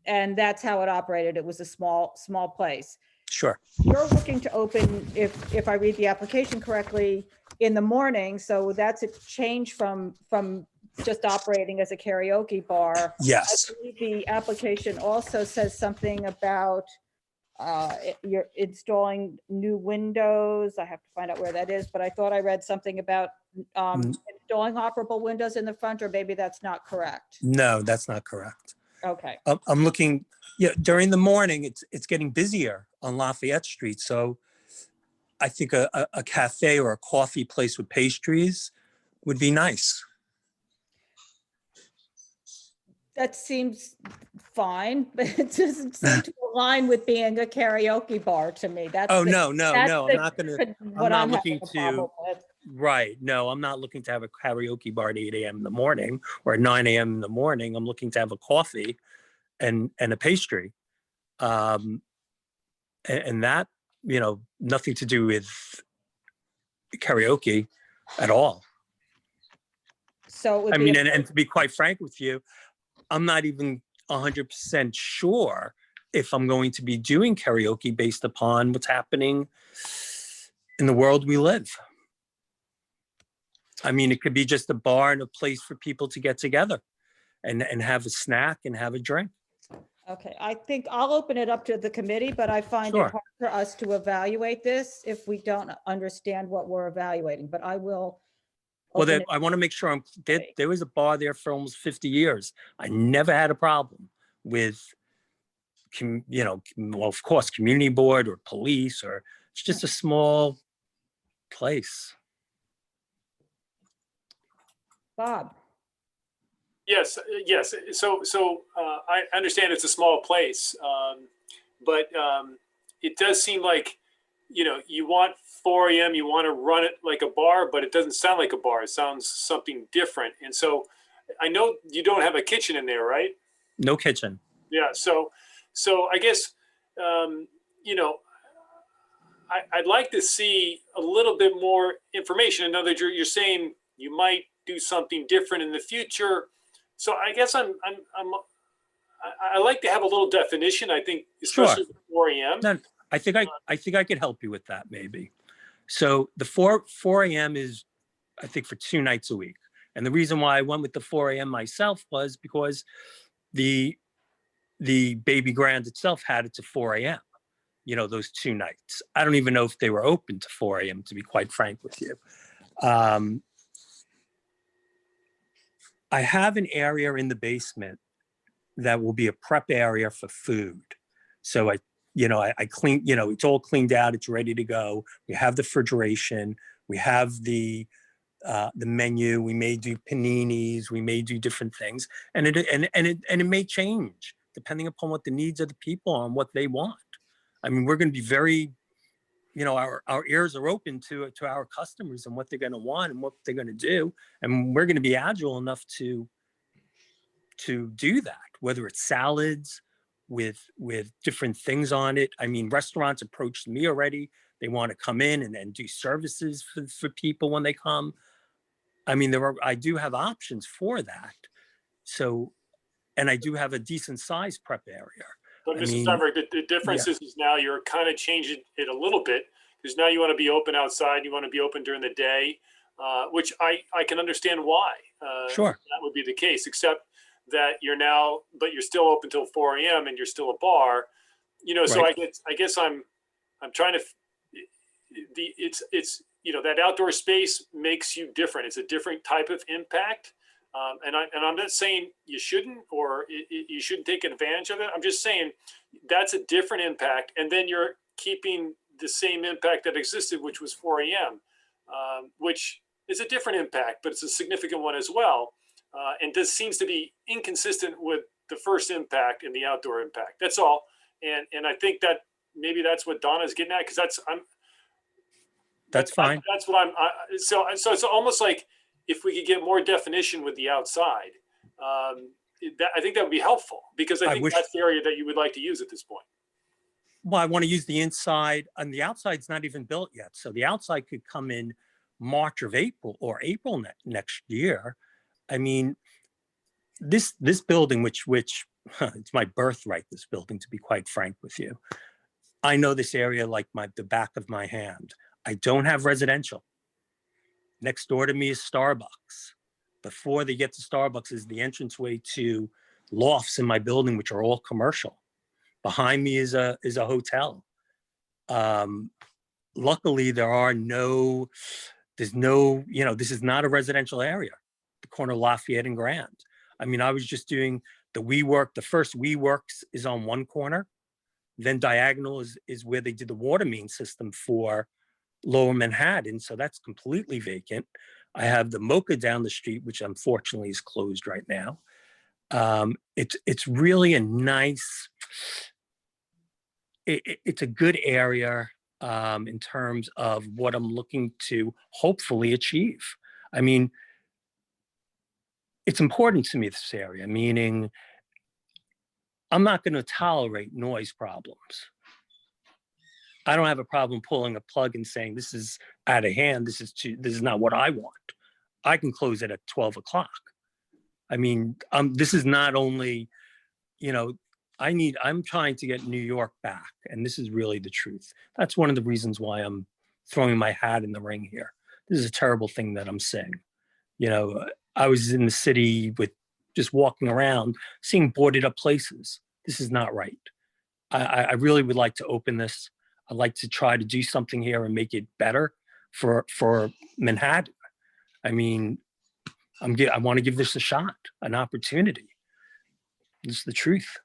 And that's how it operated. It was a small place. Sure. You're looking to open, if I read the application correctly, in the morning. So that's a change from just operating as a karaoke bar. Yes. I believe the application also says something about you're installing new windows. I have to find out where that is, but I thought I read something about installing operable windows in the front, or maybe that's not correct. No, that's not correct. Okay. I'm looking, during the morning, it's getting busier on Lafayette Street. So I think a cafe or a coffee place with pastries would be nice. That seems fine, but it doesn't seem to align with being a karaoke bar to me. No, I'm not looking to, right. No, I'm not looking to have a karaoke bar at 8 a.m. in the morning or at 9 a.m. in the morning. I'm looking to have a coffee and a pastry. And that, nothing to do with karaoke at all. So and to be quite frank with you, I'm not even 100% sure if I'm going to be doing karaoke based upon what's happening in the world we live. I mean, it could be just a bar and a place for people to get together and have a snack and have a drink. Okay, I think I'll open it up to the committee, but I find it hard for us to evaluate this if we don't understand what we're evaluating, but I will. Well, I want to make sure there was a bar there for almost 50 years. I never had a problem with, of course, community board or police, or it's just a small place. Bob. Yes. So I understand it's a small place, but it does seem like you know, you want 4 a.m., you want to run it like a bar, but it doesn't sound like a bar. It sounds something different. And so I know you don't have a kitchen in there, right? No kitchen. Yeah. So I guess, you know, I'd like to see a little bit more information. In other words, you're saying you might do something different in the future. So I guess I like to have a little definition. I think, especially Sure. 4 a.m. No, I think I could help you with that maybe. So the 4 a.m. is, I think, for 2 nights a week. And the reason why I went with the 4 a.m. myself was because the Baby Grand itself had it to 4 a.m. You know, those 2 nights. I don't even know if they were open to 4 a.m., to be quite frank with you. I have an area in the basement that will be a prep area for food. So I clean, you know, it's all cleaned out. It's ready to go. We have the refrigeration. We have the menu. We may do paninis. We may do different things, and it may change depending upon what the needs of the people are and what they want. I mean, we're going to be very, you know, our ears are open to our customers and what they're going to want and what they're going to do, and we're going to be agile enough to do that. Whether it's salads with different things on it. I mean, restaurants approached me already. They want to come in and do services for people when they come. I mean, I do have options for that. So, and I do have a decent sized prep area. But Mr. Steinberg, the difference is now you're kind of changing it a little bit, because now you want to be open outside. You want to be open during the day, which I can understand why. Sure. That would be the case, except that but you're still open till 4 a.m. and you're still a bar, you know. So Right. I guess I'm trying to, it's, you know, that outdoor space makes you different. It's a different type of impact. And I'm not saying you shouldn't, or you shouldn't take advantage of it. I'm just saying that's a different impact. And then you're keeping the same impact that existed, which was 4 a.m., which is a different impact, but it's a significant one as well. And this seems to be inconsistent with the first impact and the outdoor impact. That's all. And I think that maybe that's what Donna's getting at, because that's fine. That's what so it's almost like if we could get more definition with the outside, I think that would be helpful, because I think that's the area that you would like to use at this point. Well, I want to use the inside, and the outside's not even built yet. So the outside could come in March or April next year. I mean, this building, which it's my birthright, this building, to be quite frank with you. I know this area like the back of my hand. I don't have residential. Next door to me is Starbucks. Before they get to Starbucks is the entranceway to lofts in my building, which are all commercial. Behind me is a hotel. Luckily, there's no, you know, this is not a residential area, the corner of Lafayette and Grand. I mean, I was just doing the WeWork. The first WeWorks is on one corner. Then diagonal is where they did the water main system for Lower Manhattan. So that's completely vacant. I have the Mocha down the street, which unfortunately is closed right now. It's really a nice, it's a good area in terms of what I'm looking to hopefully achieve. I mean, it's important to me, this area, meaning I'm not going to tolerate noise problems. I don't have a problem pulling a plug and saying, this is out of hand. This is not what I want. I can close it at 12 o'clock. I mean, this is not only, you know, I'm trying to get New York back. And this is really the truth. That's one of the reasons why I'm throwing my hat in the ring here. This is a terrible thing that I'm saying. You know, I was in the city with just walking around, seeing boarded up places. This is not right. I really would like to open this. I'd like to try to do something here and make it better for Manhattan. I mean, I want to give this a shot, an opportunity. It's the truth.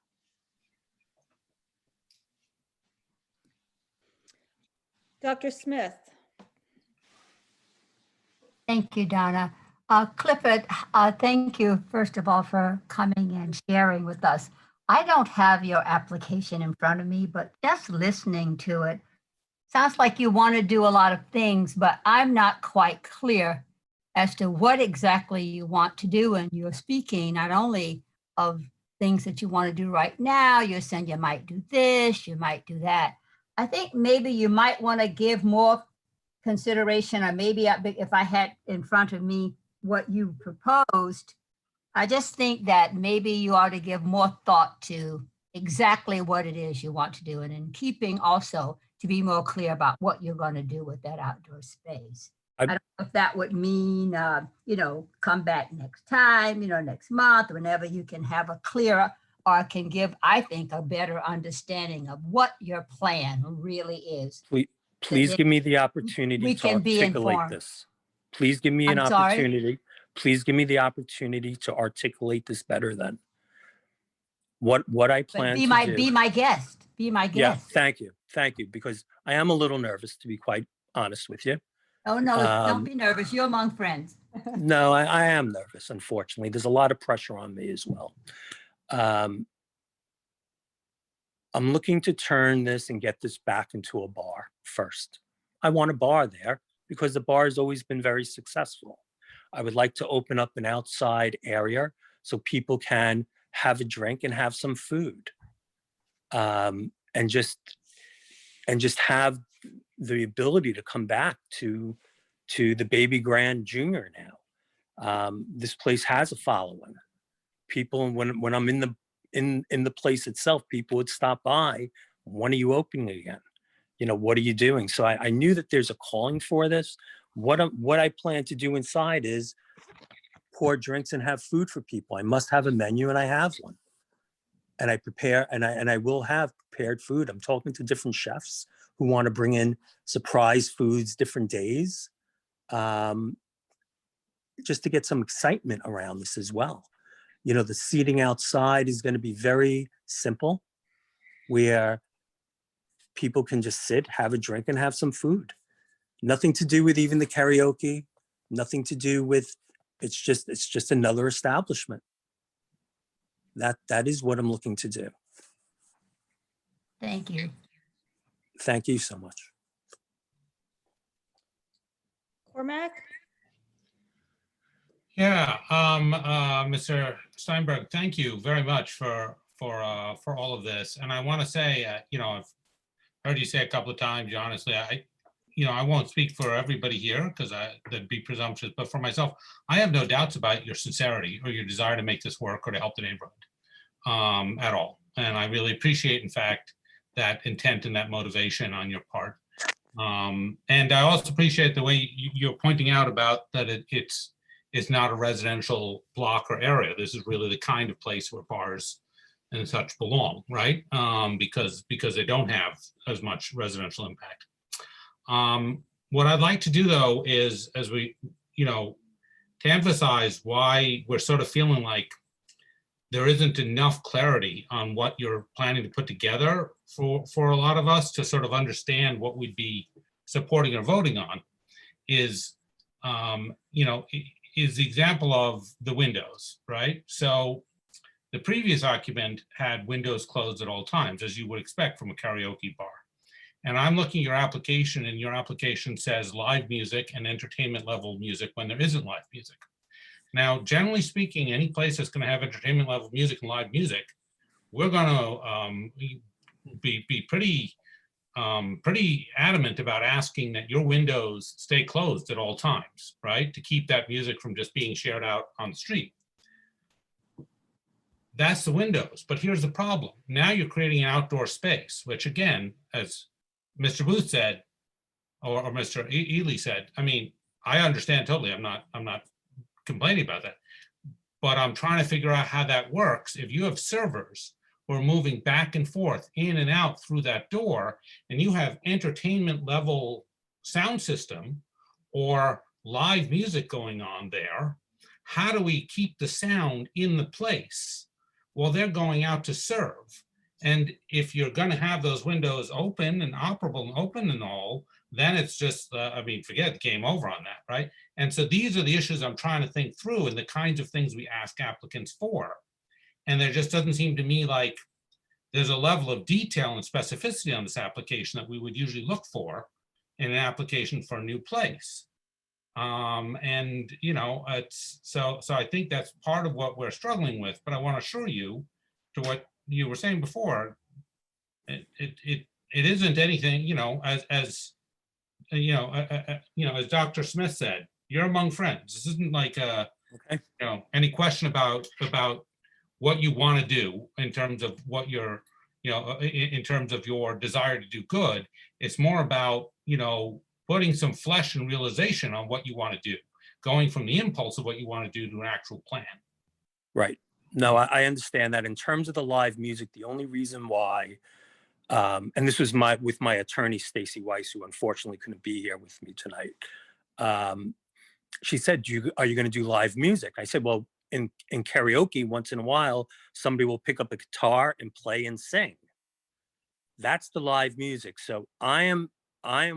Dr. Smith. Thank you, Donna. Clifford, thank you, first of all, for coming and sharing with us. I don't have your application in front of me, but just listening to it sounds like you want to do a lot of things, but I'm not quite clear as to what exactly you want to do. And you're speaking not only of things that you want to do right now, you're saying you might do this, you might do that. I think maybe you might want to give more consideration, or maybe if I had in front of me what you proposed, I just think that maybe you ought to give more thought to exactly what it is you want to do, and in keeping also to be more clear about what you're going to do with that outdoor space. I don't know if that would mean, come back next time, next month, whenever you can have a clearer, or can give, I think, a better understanding of what your plan really is. Please give me the opportunity we to can be articulate informed. this. Please give me an I'm sorry? opportunity. Please give me the opportunity to articulate this better then. What I plan to do. Be my guest. Be my guest. Yeah, thank you. Thank you, because I am a little nervous, to be quite honest with you. Oh, no, don't be nervous. You're among friends. No, I am nervous, unfortunately. There's a lot of pressure on me as well. I'm looking to turn this and get this back into a bar first. I want a bar there because the bar has always been very successful. I would like to open up an outside area so people can have a drink and have some food, and just have the ability to come back to the Baby Grand Junior now. This place has a following. People, when I'm in the place itself, people would stop by. When are you opening again? What are you doing? So I knew that there's a calling for this. What I plan to do inside is pour drinks and have food for people. I must have a menu, and I have one. And I prepare, and I will have prepared food. I'm talking to different chefs who want to bring in surprise foods different days, just to get some excitement around this as well. The seating outside is going to be very simple, where people can just sit, have a drink, and have some food. Nothing to do with even the karaoke, nothing to do with, it's just another establishment. That is what I'm looking to do. Thank you. Thank you so much. Cormac? Yeah, Mr. Steinberg, thank you very much for all of this. And I want to say, I've heard you say a couple of times, honestly, I won't speak for everybody here because that'd be presumptuous, but for myself, I have no doubts about your sincerity or your desire to make this work or to help the neighborhood at all. And I really appreciate, in fact, that intent and that motivation on your part. And I also appreciate the way you're pointing out about that it's not a residential block or area. This is really the kind of place where bars and such belong, right? Because they don't have as much residential impact. What I'd like to do, though, is to emphasize why we're sort of feeling like there isn't enough clarity on what you're planning to put together for a lot of us to sort of understand what we'd be supporting or voting on is the example of the windows, right? So the previous occupant had windows closed at all times, as you would expect from a karaoke bar. And I'm looking at your application, and your application says live music and entertainment level music when there isn't live music. Now, generally speaking, any place that's going to have entertainment level music and live music, we're going to be pretty adamant about asking that your windows stay closed at all times, right? To keep that music from just being shared out on the street. That's the windows, but here's the problem. Now you're creating an outdoor space, which again, as Mr. Booth said, or Mr. Ely said, I mean, I understand totally. I'm not complaining about that, but I'm trying to figure out how that works. If you have servers who are moving back and forth in and out through that door, and you have entertainment level sound system or live music going on there, how do we keep the sound in the place while they're going out to serve? And if you're going to have those windows open and operable and open and all, then it's just, forget the game over on that, right? And so these are the issues I'm trying to think through and the kinds of things we ask applicants for. And there just doesn't seem to me like there's a level of detail and specificity on this application that we would usually look for in an application for a new place. And it's so I think that's part of what we're struggling with. But I want to assure you, to what you were saying before, it isn't anything, as Dr. Smith said, you're among friends. This isn't like any question about what you want to do in terms of what you're, in terms of your desire to do good. It's more about, putting some flesh and realization on what you want to do, going from the impulse of what you want to do to an actual plan. Right. No, I understand that. In terms of the live music, the only reason why, and this was with my attorney, Stacy Weiss, who unfortunately couldn't be here with me tonight. She said, are you going to do live music? I said, well, in karaoke, once in a while, somebody will pick up a guitar and play and sing. That's the live music. So I am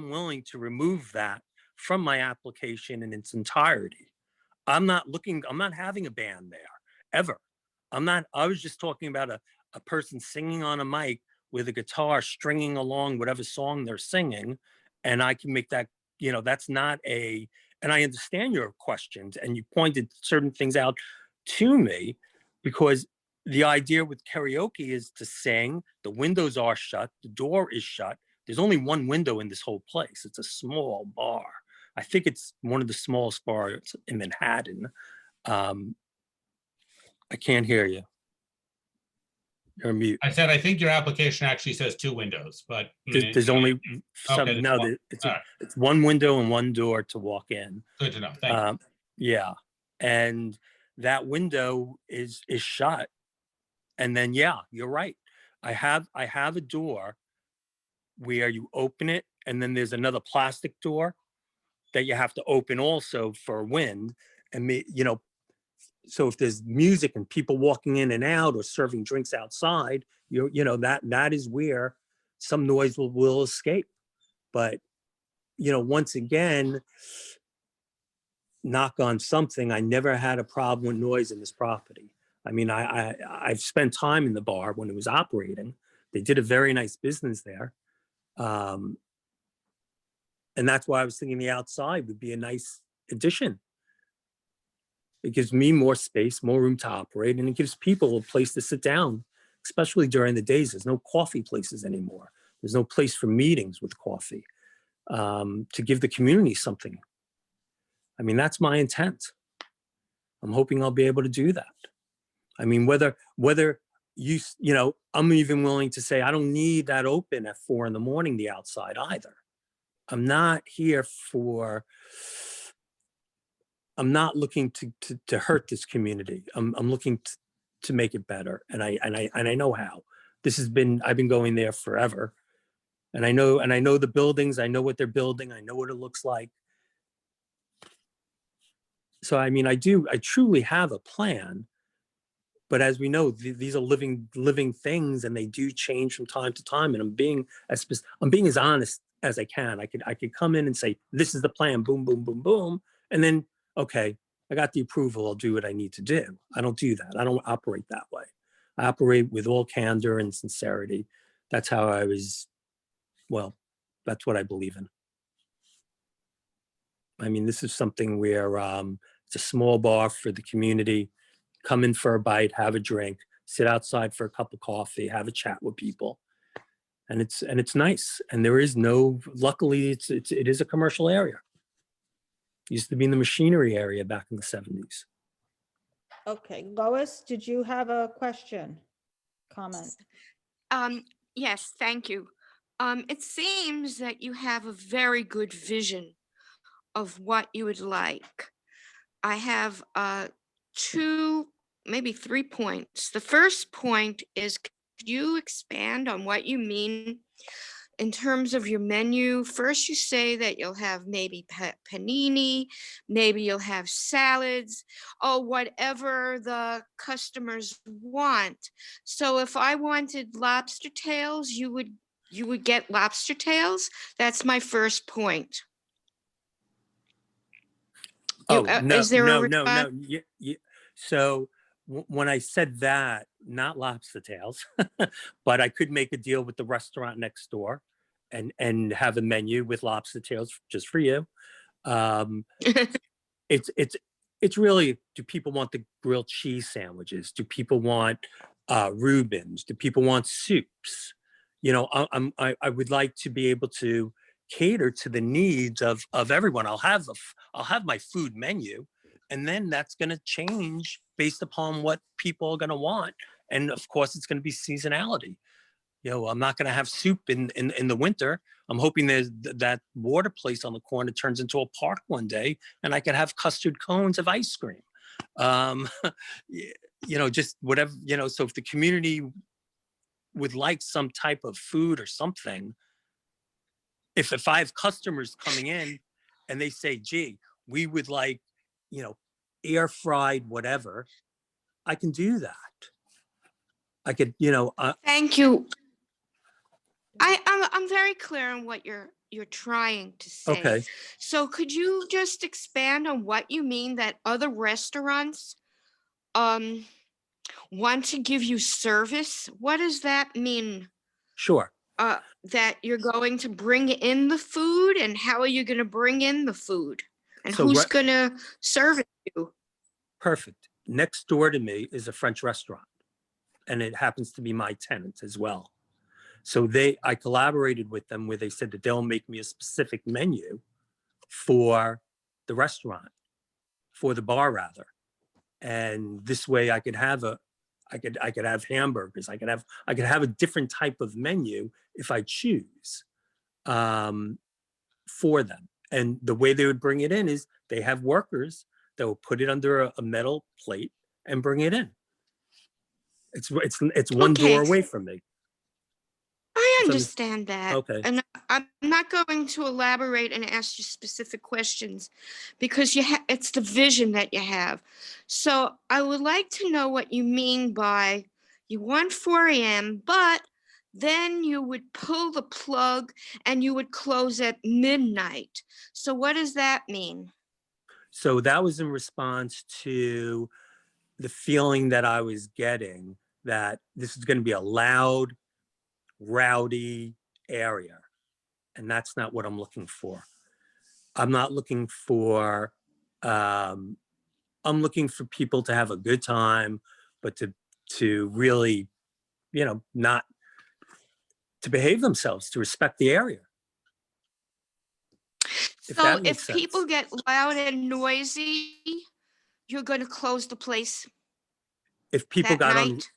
willing to remove that from my application in its entirety. I'm not having a band there, ever. I was just talking about a person singing on a mic with a guitar stringing along whatever song they're singing. And I can make that, that's not and I understand your questions, and you pointed certain things out to me, because the idea with karaoke is to sing, the windows are shut, the door is shut. There's only one window in this whole place. It's a small bar. I think it's one of the smallest bars in Manhattan. I can't hear you. You're on mute. I said, I think your application actually says 2 windows, but there's only some. Okay, No, it's one window and one door to walk in. Good to know. Thank you. Yeah, and that window is shut. And then, yeah, you're right. I have a door where you open it, and then there's another plastic door that you have to open also for wind. And so if there's music and people walking in and out or serving drinks outside, that is where some noise will escape. But once again, knock on something, I never had a problem with noise in this property. I mean, I've spent time in the bar when it was operating. They did a very nice business there. And that's why I was thinking the outside would be a nice addition. It gives me more space, more room to operate, and it gives people a place to sit down, especially during the days. There's no coffee places anymore. There's no place for meetings with coffee, to give the community something. I mean, that's my intent. I'm hoping I'll be able to do that. I mean, whether I'm even willing to say I don't need that open at 4 a.m, the outside either. I'm not looking to hurt this community. I'm looking to make it better. And I know how. I've been going there forever. And I know the buildings, I know what they're building, I know what it looks like. So, I mean, I truly have a plan, but as we know, these are living things, and they do change from time to time. And I'm being as honest as I can. I could come in and say, this is the plan, boom, boom, boom, boom. And then, okay, I got the approval, I'll do what I need to do. I don't do that. I don't operate that way. I operate with all candor and sincerity. That's how that's what I believe in. I mean, this is something where it's a small bar for the community. Come in for a bite, have a drink, sit outside for a cup of coffee, have a chat with people. And it's nice. And there is luckily it is a commercial area. It used to be in the machinery area back in the 70s. Okay, Lois, did you have a question, comment? Yes, thank you. It seems that you have a very good vision of what you would like. I have 2, maybe 3 points. The first point is, could you expand on what you mean in terms of your menu? First, you say that you'll have maybe panini, maybe you'll have salads, or whatever the customers want. So if I wanted lobster tails, you would get lobster tails? That's my first point. Oh, no, is there no, a no. So when I said that, not lobster tails, but I could make a deal with the restaurant next door and have a menu with lobster tails just for you. It's really, do people want the grilled cheese sandwiches? Do people want Reubens? Do people want soups? You know, I would like to be able to cater to the needs of everyone. I'll have my food menu, and then that's going to change based upon what people are going to want. And of course, it's going to be seasonality. You know, I'm not going to have soup in the winter. I'm hoping there's that water place on the corner turns into a park one day, and I can have custard cones of ice cream. You know, just whatever, you know, so if the community would like some type of food or something, if I have customers coming in and they say, gee, we would like, you know, air fried whatever, I can do that. I could, you know. Thank you. I'm very clear on what you're trying to say. Okay. So could you just expand on what you mean that other restaurants want to give you service? What does that mean? Sure. That you're going to bring in the food, and how are you going to bring in the food? And So who's going to serve it you? Perfect. Next door to me is a French restaurant, and it happens to be my tenant as well. So I collaborated with them where they said that they'll make me a specific menu for the restaurant, for the bar rather. And this way I could have I could have hamburgers. I could have a different type of menu if I choose for them. And the way they would bring it in is they have workers that will put it under a metal plate and bring it in. It's one door away from me. I understand that. Okay. And I'm not going to elaborate and ask you specific questions because it's the vision that you have. So I would like to know what you mean by you want 4 a.m., but then you would pull the plug and you would close at midnight. So what does that mean? So that was in response to the feeling that I was getting that this is going to be a loud, rowdy area. And that's not what I'm looking for. I'm not looking for, I'm looking for people to have a good time, but to really, you know, not to behave themselves, to respect the area. So if people get loud and noisy, you're going to close the place. If people got on, night?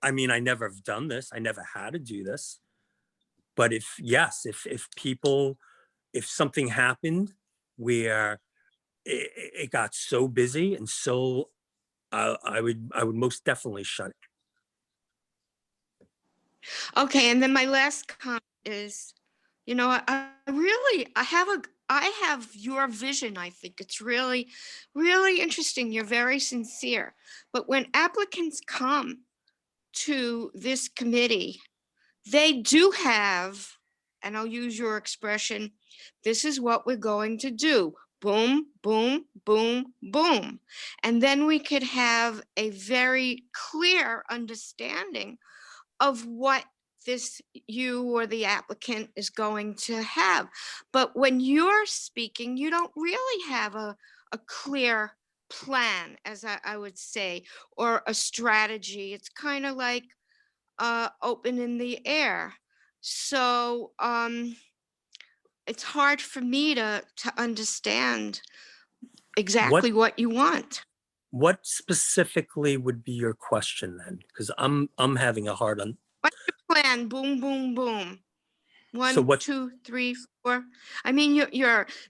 I mean, I never have done this. I never had to do this. But if something happened where it got so busy and so, I would most definitely shut it. Okay, and then my last comment is, you know, I have your vision. I think it's really, really interesting. You're very sincere. But when applicants come to this committee, they do have, and I'll use your expression, this is what we're going to do. Boom, boom, boom, boom. And then we could have a very clear understanding of what you or the applicant is going to have. But when you're speaking, you don't really have a clear plan, as I would say, or a strategy. It's kind of like open in the air. So it's hard for me to understand exactly what you want. What specifically would be your question then? Because I'm having a hard on. What's your plan? Boom, boom, boom. 1, So what- 2, 3, 4. I mean,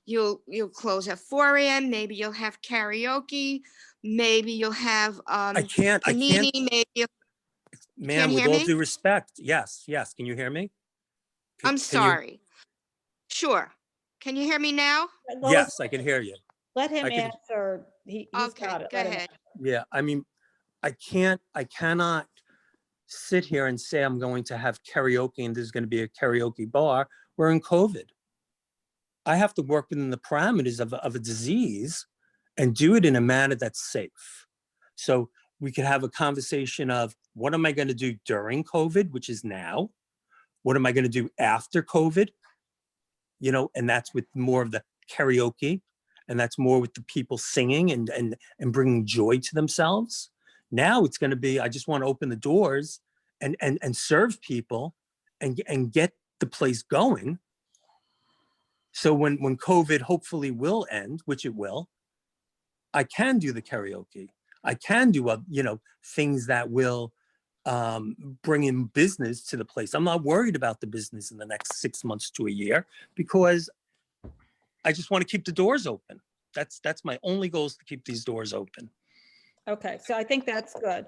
you'll close at 4 a.m. Maybe you'll have karaoke. Maybe you'll have I can't. panini. Maybe Ma'am, with all due respect, yes. Can you hear me? I'm sorry. Sure. Can you hear me now? Yes, I can hear you. Let him answer. He's Okay, got it. go Let him ahead. Yeah, I mean, I cannot sit here and say I'm going to have karaoke and there's going to be a karaoke bar. We're in COVID. I have to work within the parameters of a disease and do it in a manner that's safe. So We could have a conversation of what am I going to do during COVID, which is now? What am I going to do after COVID? You know, and that's with more of the karaoke, and that's more with the people singing and bringing joy to themselves. Now it's going to be, I just want to open the doors and serve people and get the place going. So when COVID hopefully will end, which it will, I can do the karaoke. I can do, you know, things that will bring in business to the place. I'm not worried about the business in the next 6 months to a year because I just want to keep the doors open. That's my only goal, is to keep these doors open. Okay, so I think that's good.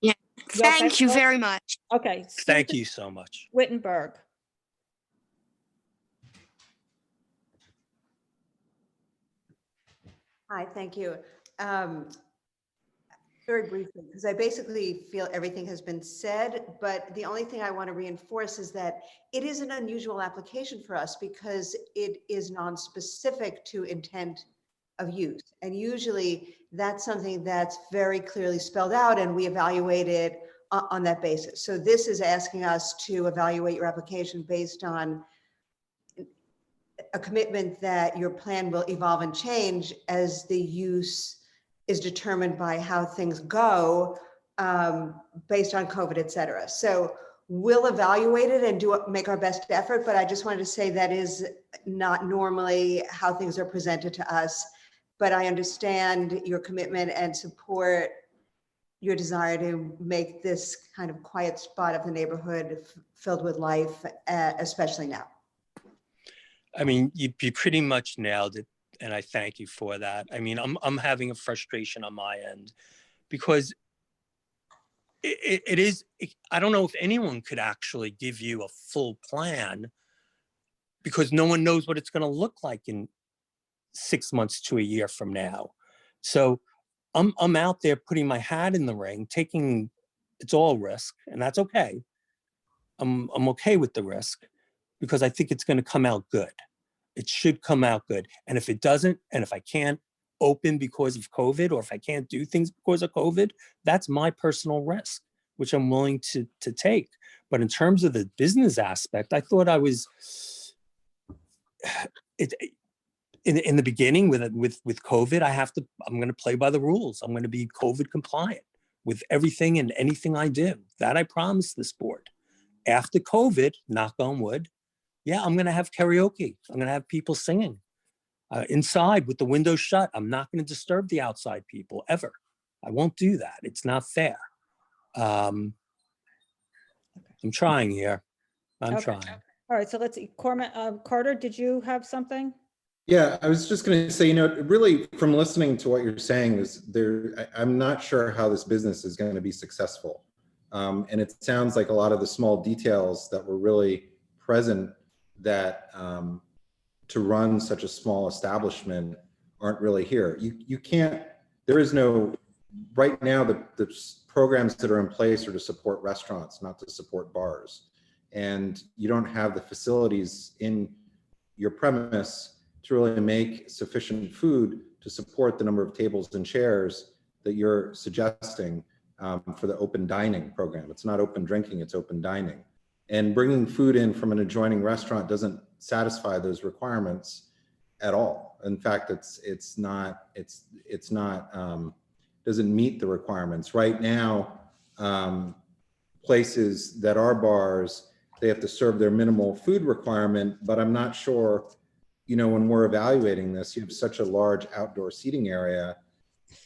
Yeah, You okay, thank you Phil? very much. Okay. Thank Susan you so much. Wittenberg. Hi, thank you. Very briefly, because I basically feel everything has been said, but the only thing I want to reinforce is that it is an unusual application for us because it is non-specific to intent of use. And usually that's something that's very clearly spelled out and we evaluate it on that basis. So this is asking us to evaluate your application based on a commitment that your plan will evolve and change as the use is determined by how things go based on COVID, et cetera. So we'll evaluate it and make our best effort, but I just wanted to say that is not normally how things are presented to us. But I understand your commitment and support your desire to make this kind of quiet spot of the neighborhood filled with life, especially now. I mean, you pretty much nailed it, and I thank you for that. I mean, I'm having a frustration on my end because it is, I don't know if anyone could actually give you a full plan because no one knows what it's going to look like in 6 months to a year from now. So I'm out there putting my hat in the ring, taking, it's all risk, and that's okay. I'm okay with the risk because I think it's going to come out good. It should come out good. And if it doesn't, and if I can't open because of COVID, or if I can't do things because of COVID, that's my personal risk, which I'm willing to take. But in terms of the business aspect, I thought I was, in the beginning with COVID, I'm going to play by the rules. I'm going to be COVID compliant with everything and anything I do. That I promised this board. After COVID, knock on wood, yeah, I'm going to have karaoke. I'm going to have people singing inside with the windows shut. I'm not going to disturb the outside people ever. I won't do that. It's not fair. I'm trying here. I'm trying. All right, so let's see. Carter, did you have something? Yeah, I was just going to say, you know, really from listening to what you're saying is I'm not sure how this business is going to be successful. And it sounds like a lot of the small details that were really present that to run such a small establishment aren't really here. You can't, there is no, right now the programs that are in place are to support restaurants, not to support bars. And you don't have the facilities in your premise to really make sufficient food to support the number of tables and chairs that you're suggesting for the open dining program. It's not open drinking, it's open dining. And bringing food in from an adjoining restaurant doesn't satisfy those requirements at all. In fact, doesn't meet the requirements. Right now, places that are bars, they have to serve their minimal food requirement, but I'm not sure, you know, when we're evaluating this, you have such a large outdoor seating area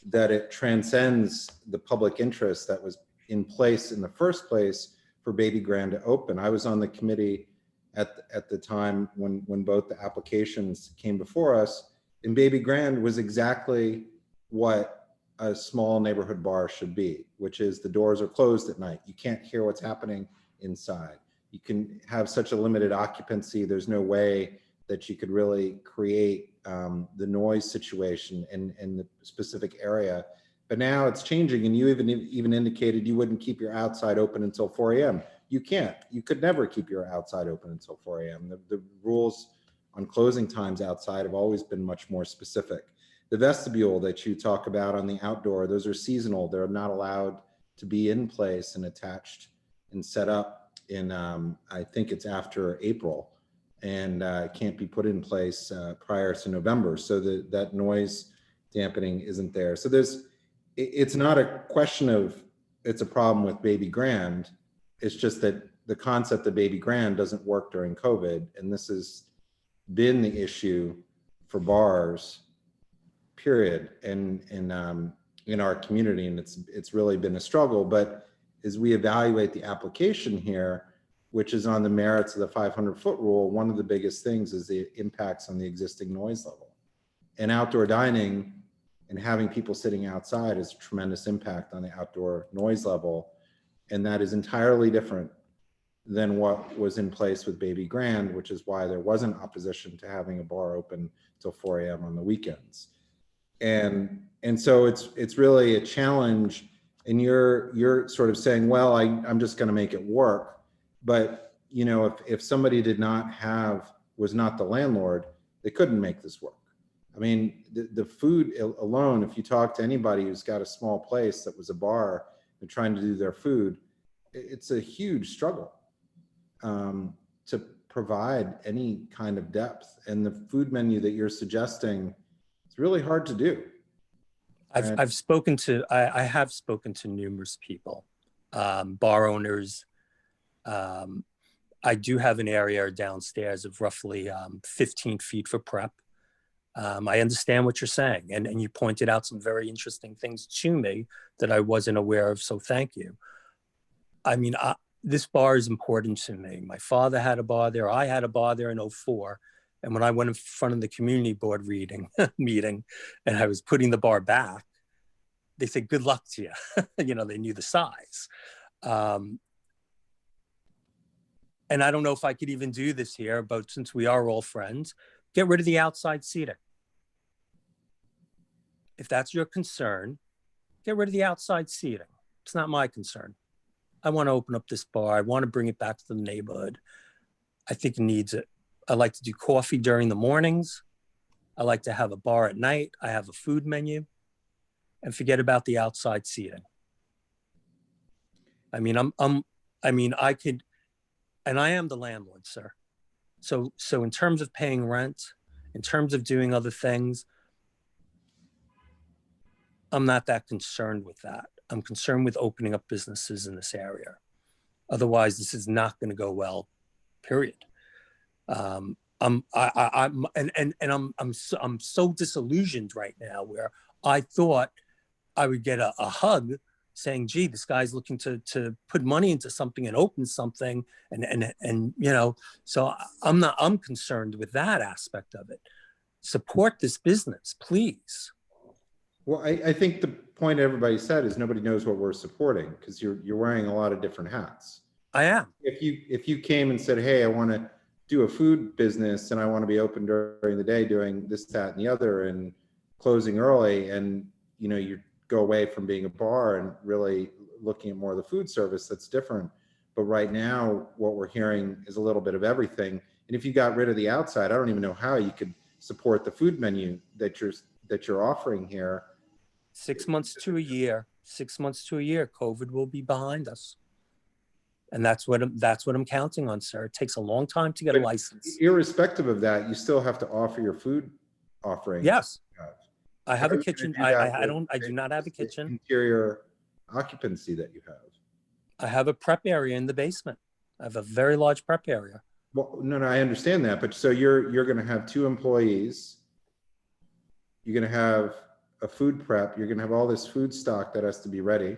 that it transcends the public interest that was in place in the first place for Baby Grand to open. I was on the committee at the time when both the applications came before us, and Baby Grand was exactly what a small neighborhood bar should be, which is the doors are closed at night. You can't hear what's happening inside. You can have such a limited occupancy. There's no way that you could really create the noise situation in the specific area. But now it's changing, and you even indicated you wouldn't keep your outside open until 4 a.m. You can't. You could never keep your outside open until 4 a.m. The rules on closing times outside have always been much more specific. the vestibule that you talk about on the outdoor, those are seasonal. They're not allowed to be in place and attached and set up in, I think it's after April, and can't be put in place prior to November. So that noise dampening isn't there. So it's not a question of it's a problem with Baby Grand. It's just that the concept of Baby Grand doesn't work during COVID. And this has been the issue for bars, period, and in our community. And it's really been a struggle. But as we evaluate the application here, which is on the merits of the 500-foot rule, one of the biggest things is the impacts on the existing noise level. And outdoor dining and having people sitting outside is a tremendous impact on the outdoor noise level. And that is entirely different than what was in place with Baby Grand, which is why there wasn't opposition to having a bar open till 4 a.m. on the weekends. And so it's really a challenge. And you're sort of saying, well, I'm just going to make it work. But you know, if somebody was not the landlord, they couldn't make this work. I mean, the food alone, if you talk to anybody who's got a small place that was a bar and trying to do their food, it's a huge struggle to provide any kind of depth. And the food menu that you're suggesting, it's really hard to do. I have spoken to numerous people, bar owners. I do have an area downstairs of roughly 15 feet for prep. I understand what you're saying, and you pointed out some very interesting things to me that I wasn't aware of, so thank you. I mean, this bar is important to me. My father had a bar there. I had a bar there in 2004. And when I went in front of the community board meeting, and I was putting the bar back, they said, good luck to you. You know, they knew the size. And I don't know if I could even do this here, but since we are all friends, get rid of the outside seating. If that's your concern, get rid of the outside seating. It's not my concern. I want to open up this bar. I want to bring it back to the neighborhood. I think it needs it. I like to do coffee during the mornings. I like to have a bar at night. I have a food menu, and forget about the outside seating. I mean, I could, and I am the landlord, sir. So in terms of paying rent, in terms of doing other things, I'm not that concerned with that. I'm concerned with opening up businesses in this area. Otherwise, this is not going to go well, period. I'm so disillusioned right now, where I thought I would get a hug saying, gee, this guy's looking to put money into something and open something. And you know, so I'm concerned with that aspect of it. Support this business, please. Well, I think the point everybody said is nobody knows what we're supporting, because you're wearing a lot of different hats. I am. If you came and said, hey, I want to do a food business and I want to be open during the day doing this, that, and the other, and closing early, and you know, you go away from being a bar and really looking at more of the food service, that's different. But right now, what we're hearing is a little bit of everything. And if you got rid of the outside, I don't even know how you could support the food menu that you're offering here. 6 months to a year, COVID will be behind us. And that's what I'm counting on, sir. It takes a long time to get a license. Irrespective of that, you still have to offer your food offering. Yes. I have a kitchen. I do not have a kitchen. Interior occupancy that you have. I have a prep area in the basement. I have a very large prep area. Well, no, I understand that. But so you're going to have 2 employees. You're going to have a food prep. You're going to have all this food stock that has to be ready.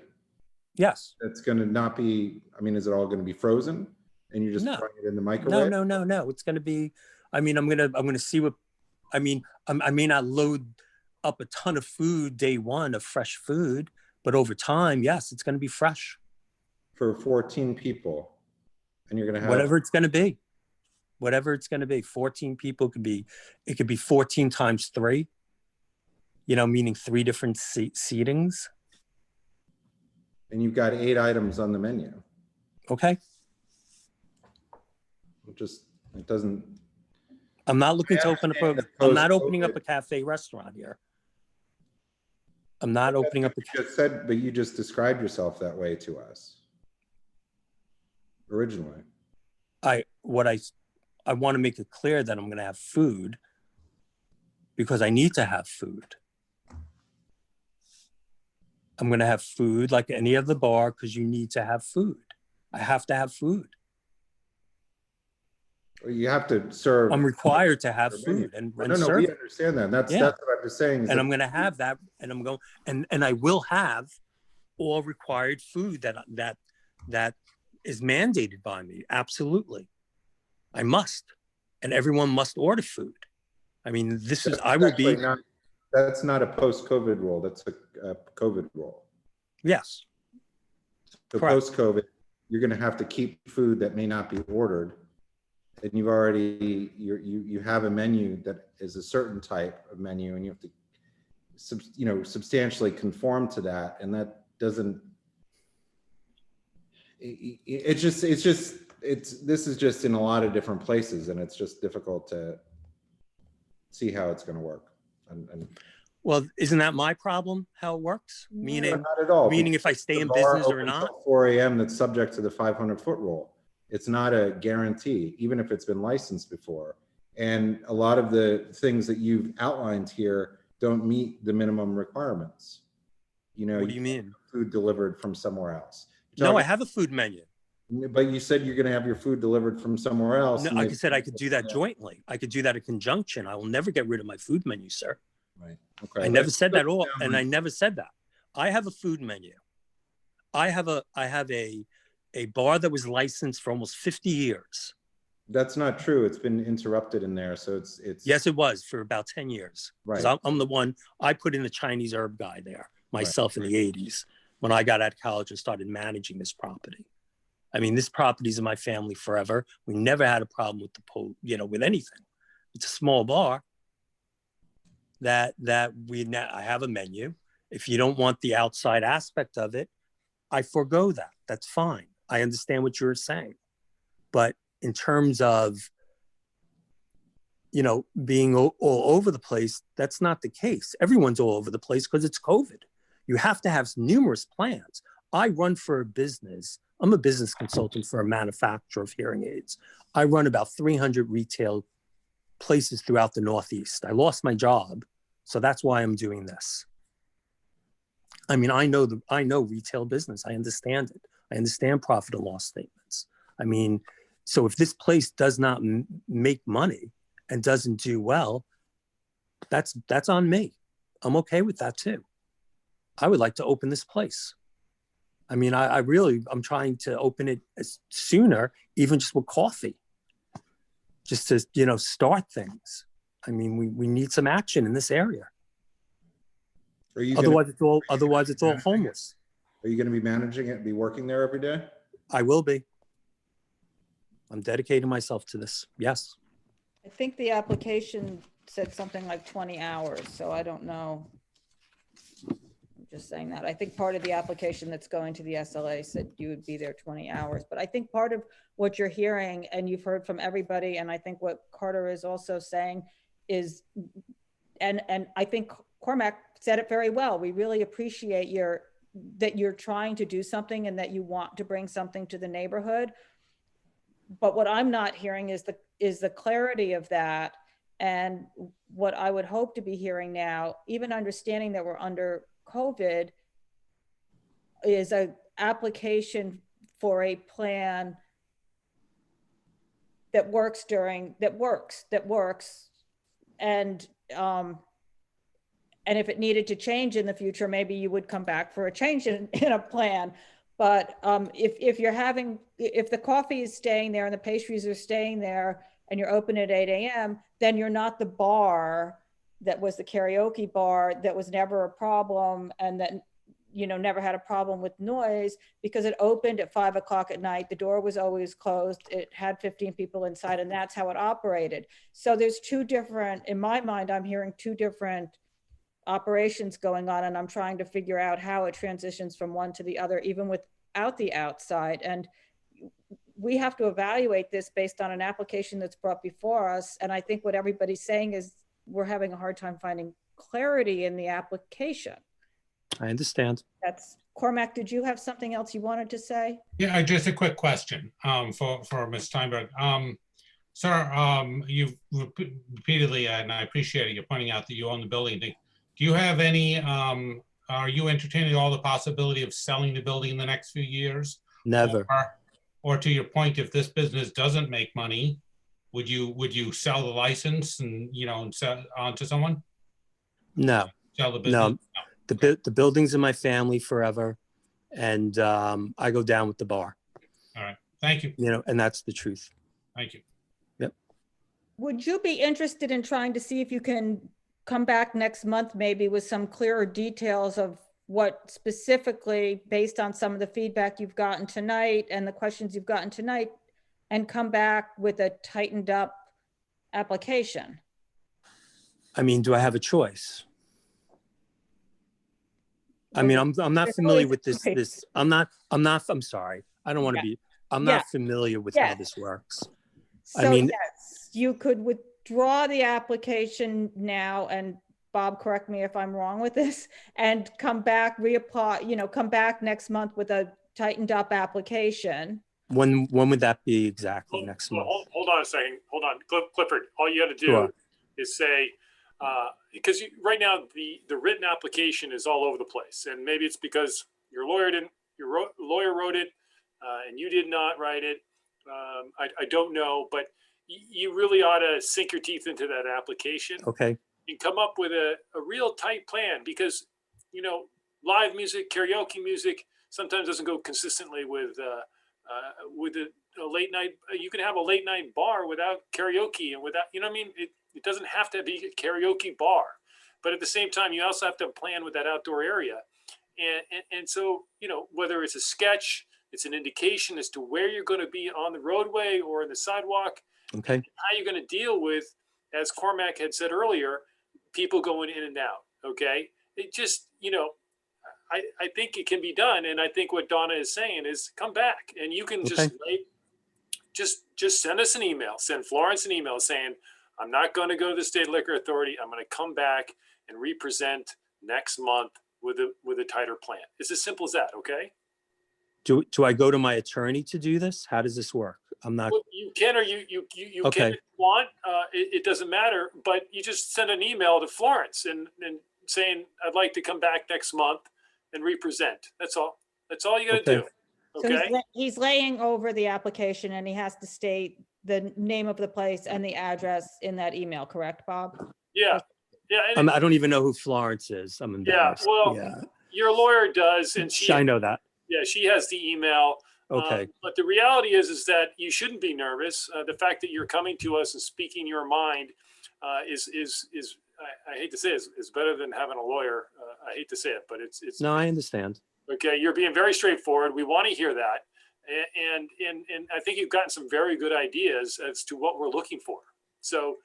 Yes. That's going to not be, I mean, is it all going to be frozen and you're just throwing it in the microwave? No. It's going to be, I mean, I'm going to see what, I mean, I may not load up a ton of food day one of fresh food, but over time, yes, it's going to be fresh. For 14 people. And you're going to have whatever it's going to be. 14 people it could be 14 times 3, you know, meaning 3 different seatings. And you've got 8 items on the menu. Okay. It doesn't. I'm not looking to open up I'm not opening up a cafe restaurant here. I'm not opening up. You just said, but you just described yourself that way to us originally. I want to make it clear that I'm going to have food because I need to have food. I'm going to have food like any other bar because you need to have food. I have to have food. You have to serve. I'm required to have food and no, serve we it. understand that. That's what I'm just saying. And I'm going to have that, and I'm going, and I will have all required food that is mandated by me. Absolutely, I must, and everyone must order food. I mean, this is I will be. That's not a post-COVID rule. That's a COVID rule. Yes. So post-COVID, you're going to have to keep food that may not be ordered. And you've already, you have a menu that is a certain type of menu, and you have to, substantially conform to that. And that doesn't, this is just in a lot of different places, and it's just difficult to see how it's going to work. Well, isn't that my problem, how it works? Meaning, not at all. Meaning if I stay in business or not? 4 a.m. that's subject to the 500-foot rule. It's not a guarantee, even if it's been licensed before. And a lot of the things that you've outlined here don't meet the minimum requirements. What do you mean? Food delivered from somewhere else. No, I have a food menu. But you said you're going to have your food delivered from somewhere else. No, like I said, I could do that jointly. I could do that in conjunction. I will never get rid of my food menu, sir. Right. Okay. I never said that all, and I never said that. I have a food menu. I have a bar that was licensed for almost 50 years. That's not true. It's been interrupted in there. So it's. Yes, it was for about 10 years. Right. I'm the one, I put in the Chinese herb guy there myself in the 80s when I got out of college and started managing this property. I mean, this property's in my family forever. We never had a problem with with anything. It's a small bar I have a menu. If you don't want the outside aspect of it, I forego that. That's fine. I understand what you're saying. But in terms of, being all over the place, that's not the case. Everyone's all over the place because it's COVID. You have to have numerous plans. I run for a business. I'm a business consultant for a manufacturer of hearing aids. I run about 300 retail places throughout the Northeast. I lost my job, so that's why I'm doing this. I mean, I know retail business. I understand it. I understand profit and loss statements. I mean, so if this place does not make money and doesn't do well, that's on me. I'm okay with that too. I would like to open this place. I mean, I'm trying to open it sooner, even just with coffee, just to, start things. I mean, we need some action in this area. Otherwise it's all homeless. Are you going to be managing it and be working there every day? I will be. I'm dedicating myself to this. Yes. I think the application said something like 20 hours, so I don't know. I'm just saying that. I think part of the application that's going to the SLA said you would be there 20 hours. But I think part of what you're hearing, and you've heard from everybody, and I think what Carter is also saying is, and I think Cormac said it very well. We really appreciate that you're trying to do something and that you want to bring something to the neighborhood. But what I'm not hearing is the clarity of that. And what I would hope to be hearing now, even understanding that we're under COVID, is an application for a plan that works. And if it needed to change in the future, maybe you would come back for a change in a plan. But if the coffee is staying there and the pastries are staying there and you're open at 8 a.m., then you're not the bar that was the karaoke bar that was never a problem and that, never had a problem with noise because it opened at 5 o'clock at night. The door was always closed. It had 15 people inside, and that's how it operated. So there's in my mind, I'm hearing two different operations going on, and I'm trying to figure out how it transitions from one to the other, even without the outside. And we have to evaluate this based on an application that's brought before us. And I think what everybody's saying is we're having a hard time finding clarity in the application. I understand. That's, Cormac, did you have something else you wanted to say? Yeah, just a quick question for Ms. Steinberg. Sir, you've repeatedly, and I appreciate it, you're pointing out that you own the building. Do you have any, are you entertaining all the possibility of selling the building in the next few years? Never. Or to your point, if this business doesn't make money, would you sell the license and, you know, and sell on to someone? No. Sell the business? No. The building's in my family forever, and I go down with the bar. All right. Thank you. You know, and that's the truth. Thank you. Yep. Would you be interested in trying to see if you can come back next month, maybe with some clearer details of what specifically, based on some of the feedback you've gotten tonight and the questions you've gotten tonight, and come back with a tightened up application? I mean, do I have a choice? I mean, I'm not familiar with this. I'm sorry. I don't want to be, I'm not familiar with how this works. So I mean, yes, you could withdraw the application now, and Bob, correct me if I'm wrong with this, and come back, reapply, you know, come back next month with a tightened up application. when would that be exactly next month? Hold on a second. Hold on. Clifford, all you got to do is say, because right now the written application is all over the place, and maybe it's because your lawyer wrote it, and you did not write it. I don't know, but you really ought to sink your teeth into that application. Okay. And come up with a real tight plan, because, you know, live music, karaoke music sometimes doesn't go consistently with a late night. You can have a late night bar without karaoke and without, you know what I mean? It doesn't have to be a karaoke bar, but at the same time, you also have to plan with that outdoor area. And so, you know, whether it's a sketch, it's an indication as to where you're going to be on the roadway or in the sidewalk. Okay. How you're going to deal with, as Cormac had said earlier, people going in and out. Okay. It just, you know, I think it can be done. And I think what Donna is saying is come back, and you can just send us an email, send Florence an email saying, I'm not going to go to the State Liquor Authority. I'm going to come back and represent next month with a tighter plan. It's as simple as that. Okay. Do I go to my attorney to do this? How does this work? I'm not. Well, you can, or you Okay. can if you want. It doesn't matter, but you just send an email to Florence and saying, I'd like to come back next month and represent. That's all. That's all you got to do. Okay. So he's laying over the application, and he has to state the name of the place and the address in that email, correct, Bob? Yeah. Yeah. I don't even know who Florence is. I'm embarrassed. Well, your lawyer does, and I know that. Yeah, she has the email. Okay. But the reality is that you shouldn't be nervous. The fact that you're coming to us and speaking your mind is I hate to say it, is better than having a lawyer. I hate to say it, but it's. No, I understand. Okay, you're being very straightforward. We want to hear that, and I think you've gotten some very good ideas as to what we're looking for. So,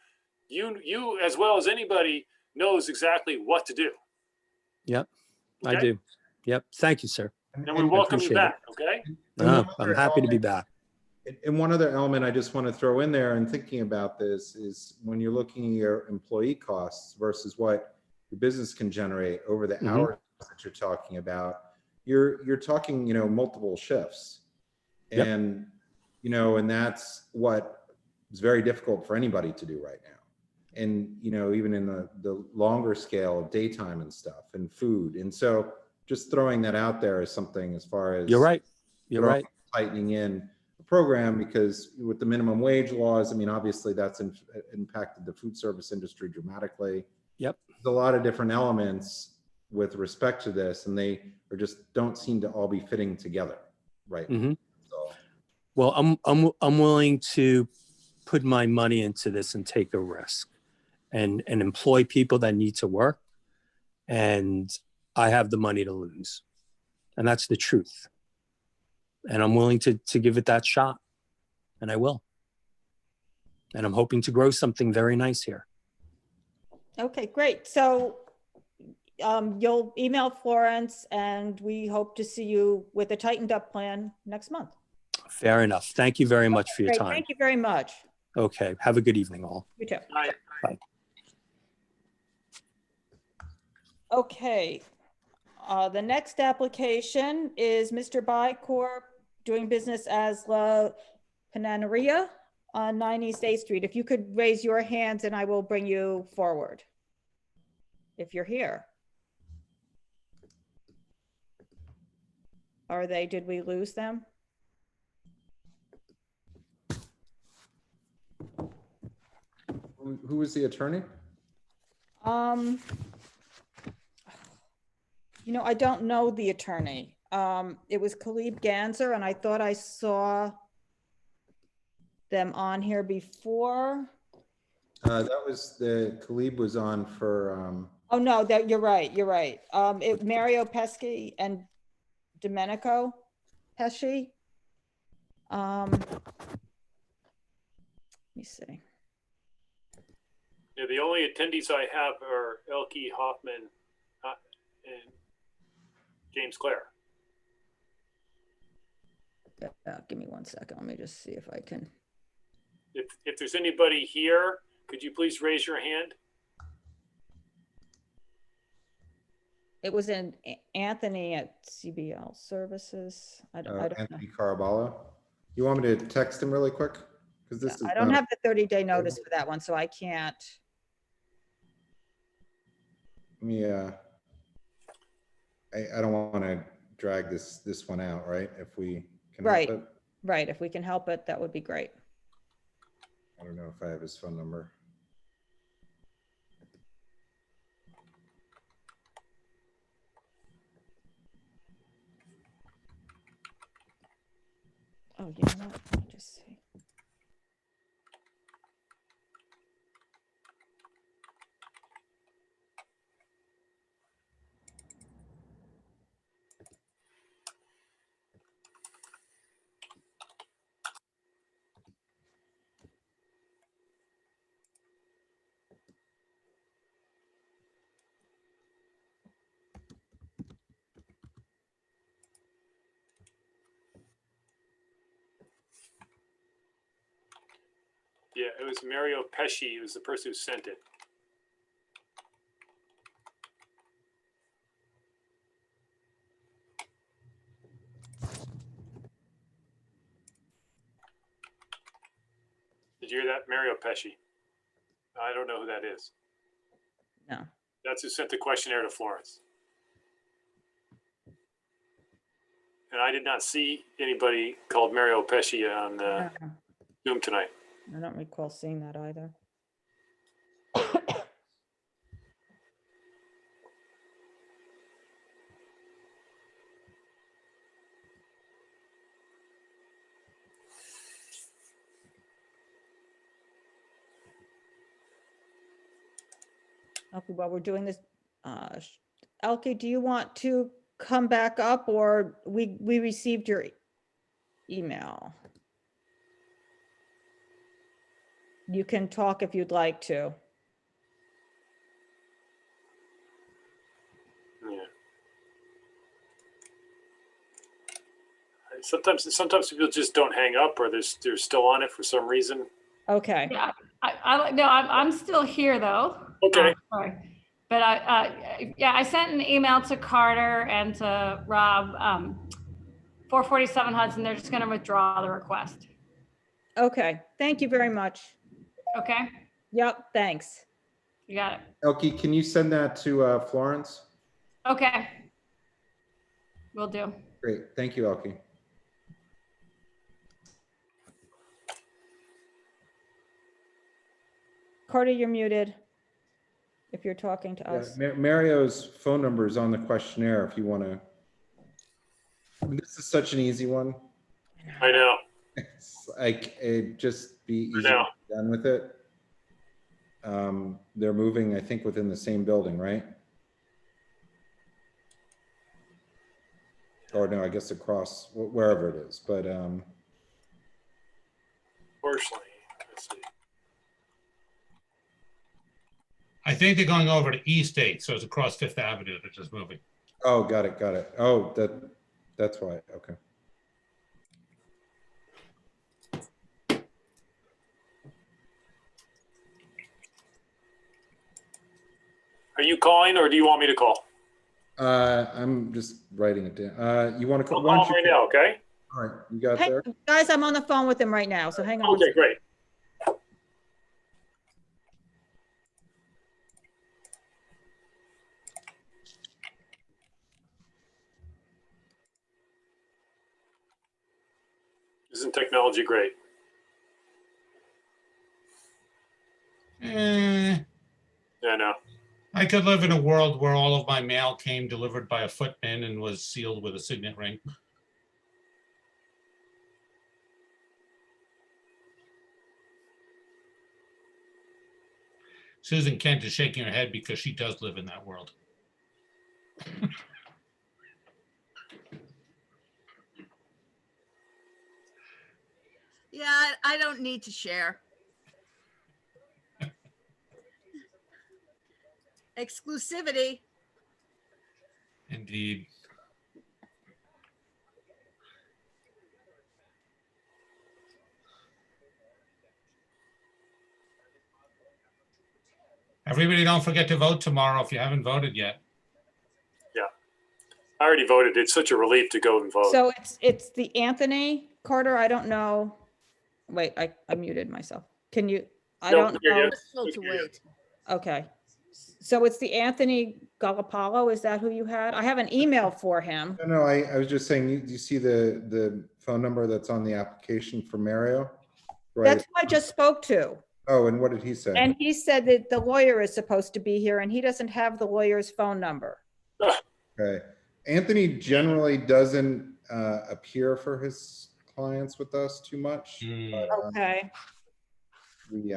you as well as anybody knows exactly what to do. Yep, okay? I do. Yep. Thank you, sir. And we welcome you back. Okay. I'm happy to be back. And one other element I just want to throw in there and thinking about this is when you're looking at your employee costs versus what your business can generate over the hours that you're talking about, you're talking, you know, multiple shifts. And, you know, and that's what is very difficult for anybody to do right now. And, you know, even in the longer scale of daytime and stuff and food. And so just throwing that out there is something as far as you're right. You're right. Tightening in the program, because with the minimum wage laws, I mean, obviously that's impacted the food service industry dramatically. Yep. There's a lot of different elements with respect to this, and they just don't seem to all be fitting together right now. So. Well, I'm willing to put my money into this and take a risk and employ people that need to work, and I have the money to lose, and that's the truth. And I'm willing to give it that shot, and I will. And I'm hoping to grow something very nice here. Okay, great. So you'll email Florence, and we hope to see you with a tightened up plan next month. Fair enough. Thank you very much for your Great. time. Thank you very much. Okay. Have a good evening, all. You too. Bye. Bye. Okay. The next application is Mr. Pho Corp doing business as La Panaderia on 9 East 8th Street. If you could raise your hands and I will bring you forward. If you're here. Are they, did we lose them? Who was the attorney? You know, I don't know the attorney. It was Khalib Ganzer, and I thought I saw them on here before. That was Khalib was on for. Oh no, that you're right. You're right. Mario Pesci and Domenico Pesci. Let me see. Yeah, the only attendees I have are Elke Hoffman and James Clare. Give me 1 second. Let me just see if I can. If there's anybody here, could you please raise your hand? It was in Anthony at CBL Services. I don't Anthony know. Caraballo. You want me to text him really quick? Because this is. I don't have the 30-day notice for that one, so I can't. Yeah. I don't want to drag this one out, right? If we can Right. help it. Right. If we can help it, that would be great. I don't know if I have his phone number. Oh, you know what? Let me just see. Yeah, it was Mario Pesci. He was the person who sent it. Did you hear that? Mario Pesci. I don't know who that is. No. That's who sent the questionnaire to Florence. And I did not see anybody called Mario Pesci on No, Zoom tonight. I don't recall seeing that either. Okay, while we're doing this, Elke, do you want to come back up, or we received your email? You can talk if you'd like to. Yeah. Sometimes people just don't hang up, or they're still on it for some reason. Okay. Yeah, I'm still here though. Okay. Sorry. But I sent an email to Carter and to Rob, 447 Hudson. They're just going to withdraw the request. Okay. Thank you very much. Okay. Yep. Thanks. You got it. Elke, can you send that to Florence? Okay. Will do. Great. Thank you, Elke. Carter, you're muted if you're talking to us. Mario's phone number is on the questionnaire if you want to. This is such an easy one. I know. It's like it'd just be easy to know. be done with it. They're moving, I think, within the same building, right? Or no, I guess across wherever it is. But Fortunately, let's see. I think they're going over to East 8th, so it's across Fifth Avenue. They're just moving. oh, got it. Oh, that's why. Okay. Are you calling, or do you want me to call? I'm just writing it down. You want to? I'll Why don't call you? him right now, okay? All right, you got Hey, there. guys, I'm on the phone with him right now, so hang on. Okay, great. Isn't technology great? Eh, Yeah, I know. I could live in a world where all of my mail came delivered by a footman and was sealed with a signet ring. Susan Kent is shaking her head because she does live in that world. Yeah, I don't need to share. Exclusivity. Indeed. Everybody don't forget to vote tomorrow if you haven't voted yet. Yeah. I already voted. It's such a relief to go and vote. So it's the Anthony Carter. I don't know. Wait, I muted myself. Can you? I No, don't you're know. good. Still to wait. Okay. So it's the Anthony Galapalo. Is that who you had? I have an email for him. No, I was just saying. You see the phone number that's on the application for Mario, right? That's who I just spoke to. Oh, and what did he say? And he said that the lawyer is supposed to be here and he doesn't have the lawyer's phone number. Okay. Anthony generally doesn't appear for his clients with us too much. But, Okay. we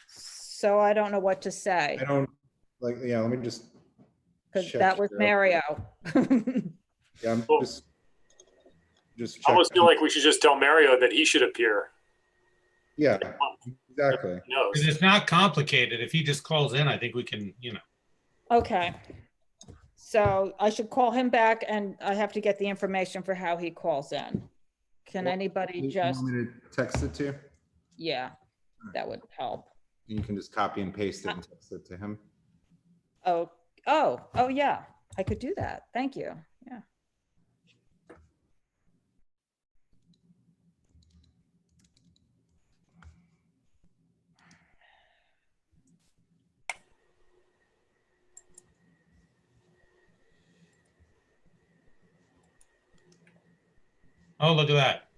So I don't know what to say I don't like. Yeah, let me just. because check that was here. Mario. Yeah, I'm Well, just I almost checking. feel like we should just tell Mario that he should appear. Yeah, exactly. He knows. Because it's not complicated. If he just calls in, I think we can, you know. Okay. So I should call him back and I have to get the information for how he calls in. Can anybody You just, want me to text it to you? yeah, that would help. You can just copy and paste it and text it to him. Oh, yeah, I could do that. Thank you. Yeah. Oh, look at that.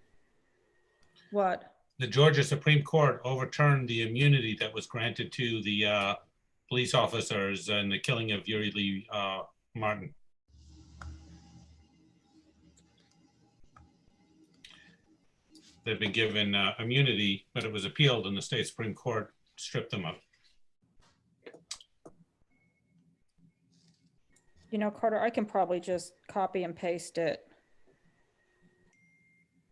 What? The Georgia Supreme Court overturned the immunity that was granted to the police officers in the killing of Yuri Lee Martin. They've been given immunity, but it was appealed and the state Supreme Court stripped them of. You know, Carter, I can probably just copy and paste it.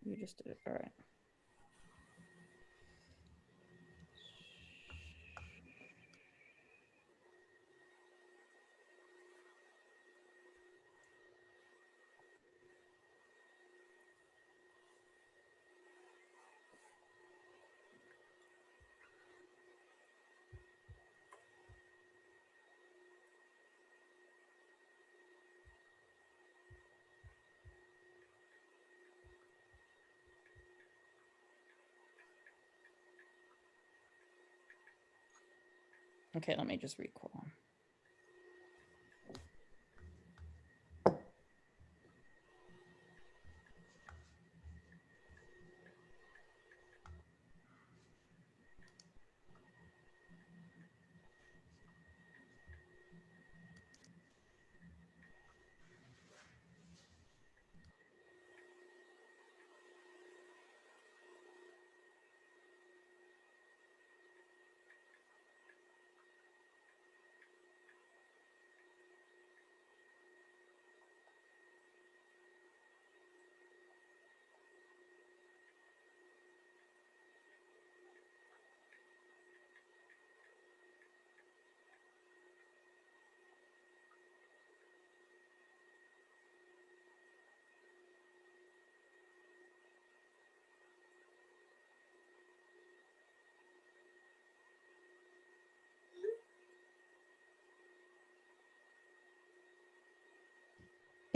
You just did it. All right. Okay, let me just recall.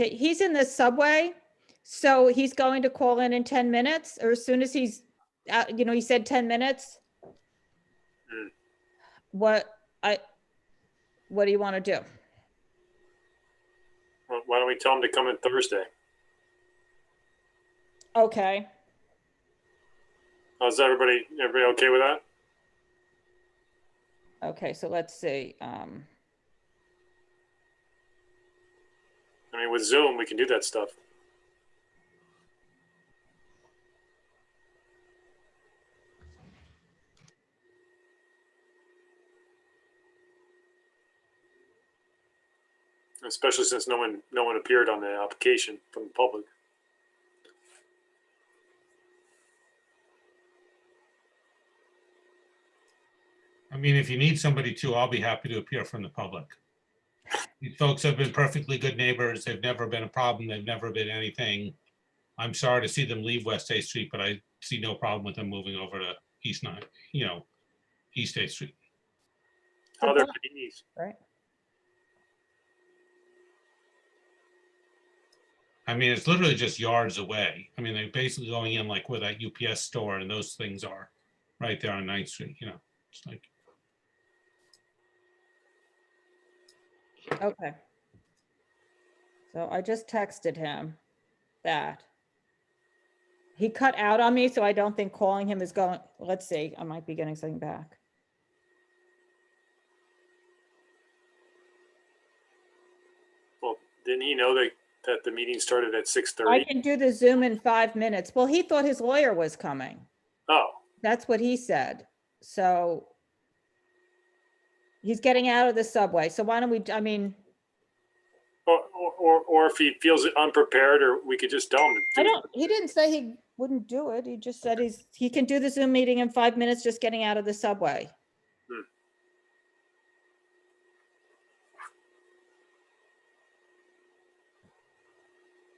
Okay, he's in the subway, so he's going to call in 10 minutes, or as soon as he's out, you know, he said 10 minutes. What do you want to do? Well, why don't we tell him to come in Thursday? Okay, Is everybody okay with that? okay, so let's see. I mean, with Zoom, we can do that stuff. Especially since no one appeared on the application from the public. I mean, if you need somebody to, I'll be happy to appear from the public. These folks have been perfectly good neighbors. They've never been a problem. They've never been anything. I'm sorry to see them leave West 8th Street, but I see no problem with them moving over to East 9, East 8th Street. How they're Canadians. Right. I mean, it's literally just yards away. I mean, they're basically going in like where that UPS store and those things are, right there on 9th Street, it's like. Okay. So I just texted him that. He cut out on me, so I don't think calling him is going, let's see, I might be getting something back. Well, didn't he know that the meeting started at 6:30? I can do the Zoom in 5 minutes. Well, he thought his lawyer was coming. Oh. That's what he said. So he's getting out of the subway. So why don't we, I mean. Or if he feels unprepared, or we could just tell him. He didn't say he wouldn't do it. He just said he can do the Zoom meeting in 5 minutes, just getting out of the subway.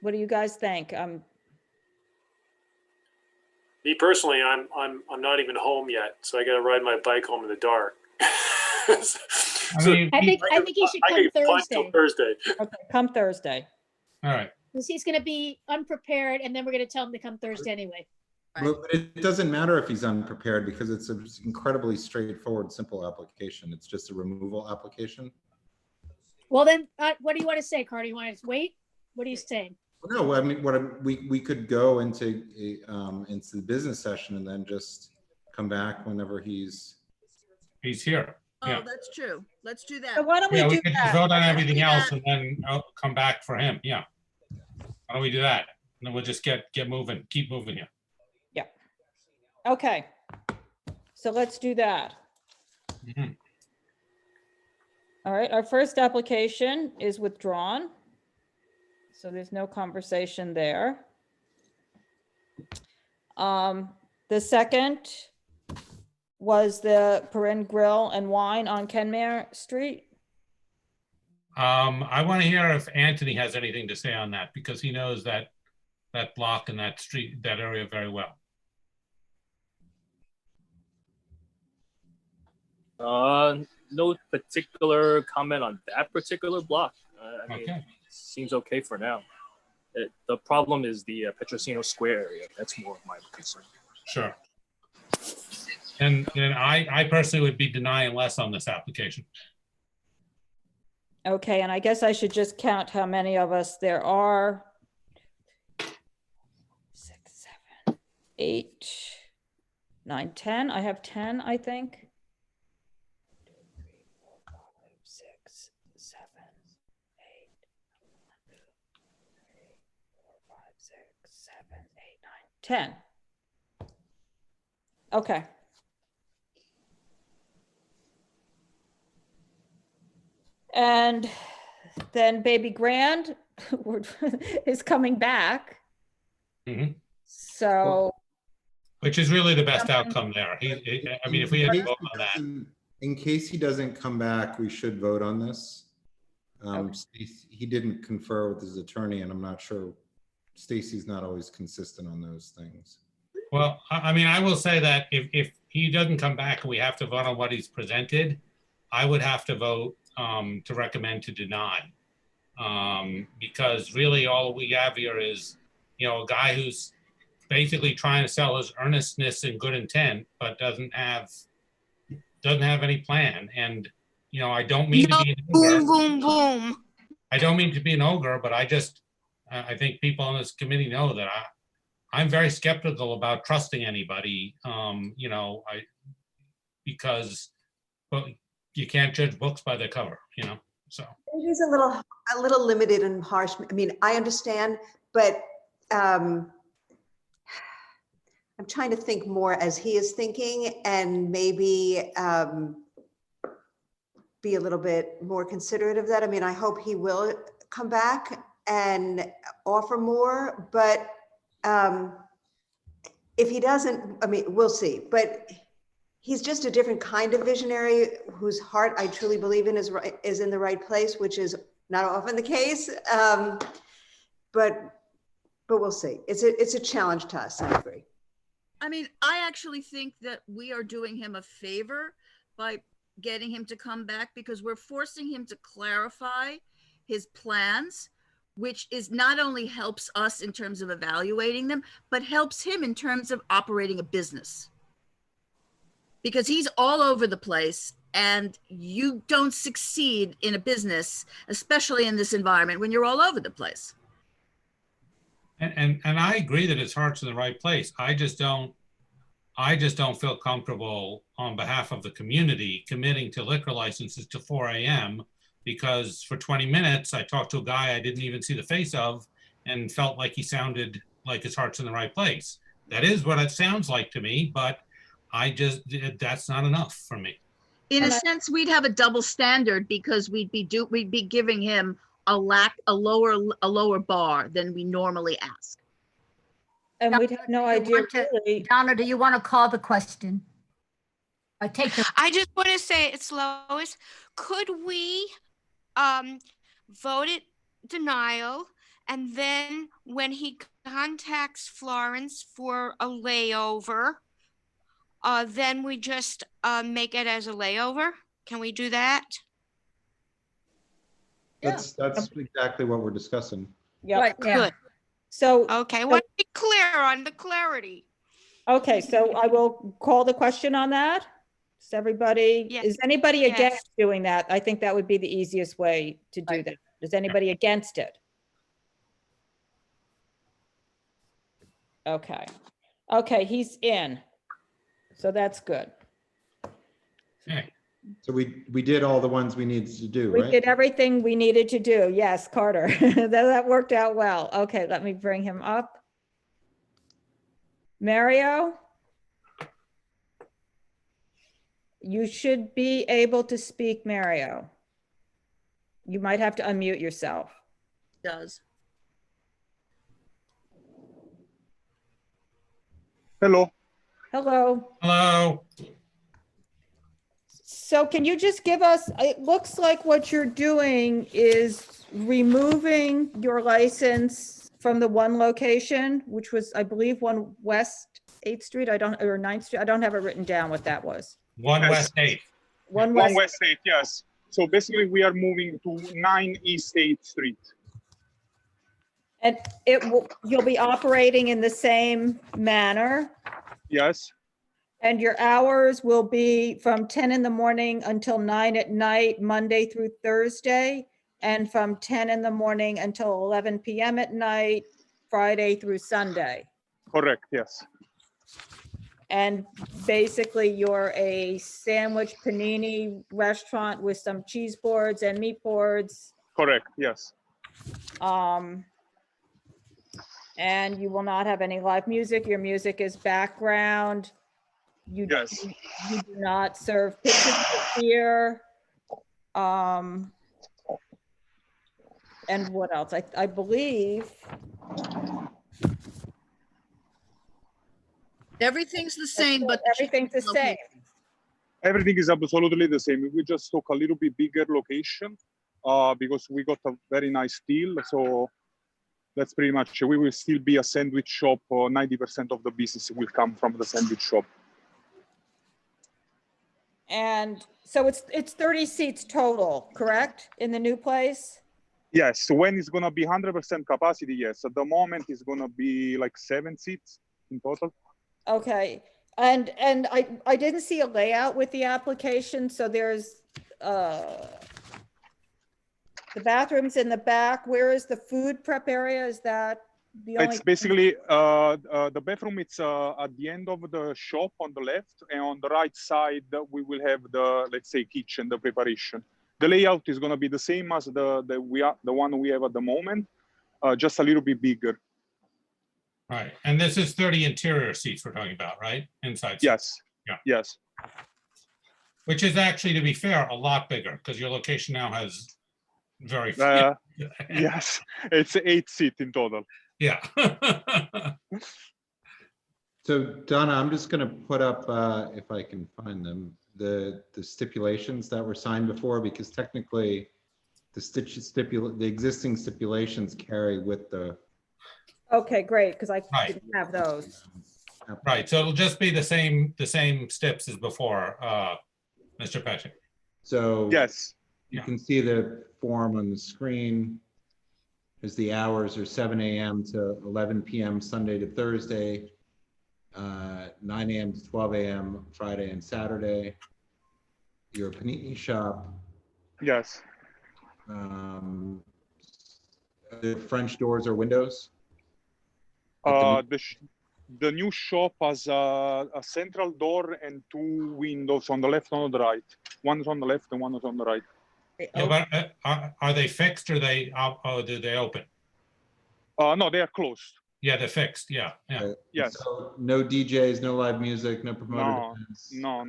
What do you guys think? Me personally, I'm not even home yet, so I got to ride my bike home in the dark. I mean, I think he should come Thursday. Thursday. Okay, come Thursday. All right. Because he's going to be unprepared, and then we're going to tell him to come Thursday anyway. But it doesn't matter if he's unprepared because it's an incredibly straightforward, simple application. It's just a removal application. Well, then, what do you want to say, Carter? You want to wait? What are you saying? No, I mean, we could go into the business session and then just come back whenever he's here. Oh, Yeah. that's true. Let's do that. So why don't we Yeah, do we could that? vote on everything else and then come back for him. Yeah. Why don't we do that? And then we'll just get moving, keep moving here. Yeah. Okay. So let's do that. Mhm. All right, our first application is withdrawn. So there's no conversation there. The second was the Pyren Grill and Wine on Kenmare Street. I want to hear if Anthony has anything to say on that because he knows that block and that street, that area very well. No particular comment on that particular block. I mean, Okay. seems okay for now. The problem is the Petrosino Square area. That's more of my concern. Sure. And I personally would be denying less on this application. Okay, and I guess I should just count how many of us there are. 6, 7, 8, 9, 10. I have 10, I think. 2, 3, 4, 5, 6, 7, 8, 1, 2, 3, 4, 5, 6, 7, 8, 9, 10. Okay. And then Baby Grand is coming back. Mhm. So. Which is really the best outcome there. I mean, if we had to vote on that. In case he doesn't come back, we should vote on this. He didn't confer with his attorney, and I'm not sure. Stacy's not always consistent on those things. Well, I mean, I will say that if he doesn't come back and we have to vote on what he's presented, I would have to vote to recommend to deny. Because really all we have here is, you know, a guy who's basically trying to sell his earnestness and good intent, but doesn't have any plan. And, you know, I don't mean to be an ogre. Boom, boom, boom. I don't mean to be an ogre, but I think people on this committee know that I'm very skeptical about trusting anybody, you know, because you can't judge books by their cover, you know, so. It is a little limited and harsh. I mean, I understand, but I'm trying to think more as he is thinking, and maybe be a little bit more considerate of that. I mean, I hope he will come back and offer more, but if he doesn't, I mean, we'll see. But he's just a different kind of visionary whose heart I truly believe in is in the right place, which is not often the case. But we'll see. It's a challenge to us, I agree. I mean, I actually think that we are doing him a favor by getting him to come back, because we're forcing him to clarify his plans, which is not only helps us in terms of evaluating them, but helps him in terms of operating a business. Because he's all over the place, and you don't succeed in a business, especially in this environment, when you're all over the place. And I agree that his heart's in the right place. I just don't feel comfortable on behalf of the community committing to liquor licenses to 4 a.m. because for 20 minutes, I talked to a guy I didn't even see the face of and felt like he sounded like his heart's in the right place. That is what it sounds like to me, but that's not enough for me. In a sense, we'd have a double standard, because we'd be giving him a lower bar than we normally ask. And we'd have no idea really. Donna, do you want to call the question? I just want to say, it's Lois. Could we vote it denial, and then when he contacts Florence for a layover, then we just make it as a layover? Can we do that? That's exactly what we're discussing. Yep. Right, Yeah. good. So okay, I want to be clear on the clarity. Okay, so I will call the question on that. Is anybody against doing that? I think that would be the easiest way to do that. Is anybody against it? Okay. Okay, he's in. So that's good. Okay. So we did all the ones we needed to do, We right? did everything we needed to do. Yes, Carter. That worked out well. Okay, let me bring him up. Mario? You should be able to speak, Mario. You might have to unmute yourself. Does. Hello. Hello. Hello. So can you just give us, it looks like what you're doing is removing your license from the one location, which was, I believe, 1 West 8th Street. or 9th Street. I don't have it written down what that was. 1 West 8th. 1 West 8th, yes. So basically we are moving to 9 East 8th Street. And you'll be operating in the same manner? Yes. And your hours will be from 10 in the morning until 9 at night, Monday through Thursday, and from 10 in the morning until 11 p.m. at night, Friday through Sunday. Correct, yes. And basically you're a sandwich panini restaurant with some cheese boards and meat boards. Correct, yes. And you will not have any live music. Your music is background. You do not serve pitchers of beer. And what else? I believe. Everything's the same, but everything's the same. Everything is absolutely the same. We just took a little bit bigger location because we got a very nice deal. So that's pretty much, we will still be a sandwich shop. 90% of the business will come from the sandwich shop. And so it's 30 seats total, correct? In the new place? Yes, so when it's gonna be 100% capacity, yes. At the moment, it's gonna be like 7 seats in total. Okay, and I didn't see a layout with the application, so there's the bathrooms in the back. Where is the food prep area? Is that the only? It's basically the bathroom. It's at the end of the shop on the left, and on the right side we will have the, let's say, kitchen, the preparation. The layout is going to be the same as the one we have at the moment, just a little bit bigger. Right, and this is 30 interior seats we're talking about, right? Inside seats. Yes. Yeah. Yes. Which is actually, to be fair, a lot bigger because your location now has very few. Yes, it's 8 seats in total. Yeah. So Donna, I'm just going to put up, if I can find them, the stipulations that were signed before, because technically the existing stipulations carry with the. Okay, great, because I Right. didn't have those. Right, so it'll just be the same steps as before, Mr. Petchik. So yes, you can see the form on the screen. As the hours are 7 a.m. to 11 p.m. Sunday to Thursday, 9 a.m. to 12 a.m. Friday and Saturday. Your panini shop. Yes. The French doors or windows? The new shop has a central door and 2 windows on the left and on the right. One is on the left and one is on the right. Yeah, but are they fixed or do they open? No, they are closed. Yeah, they're fixed. Yeah. Yes. So no DJs, no live music, no promoted events. No.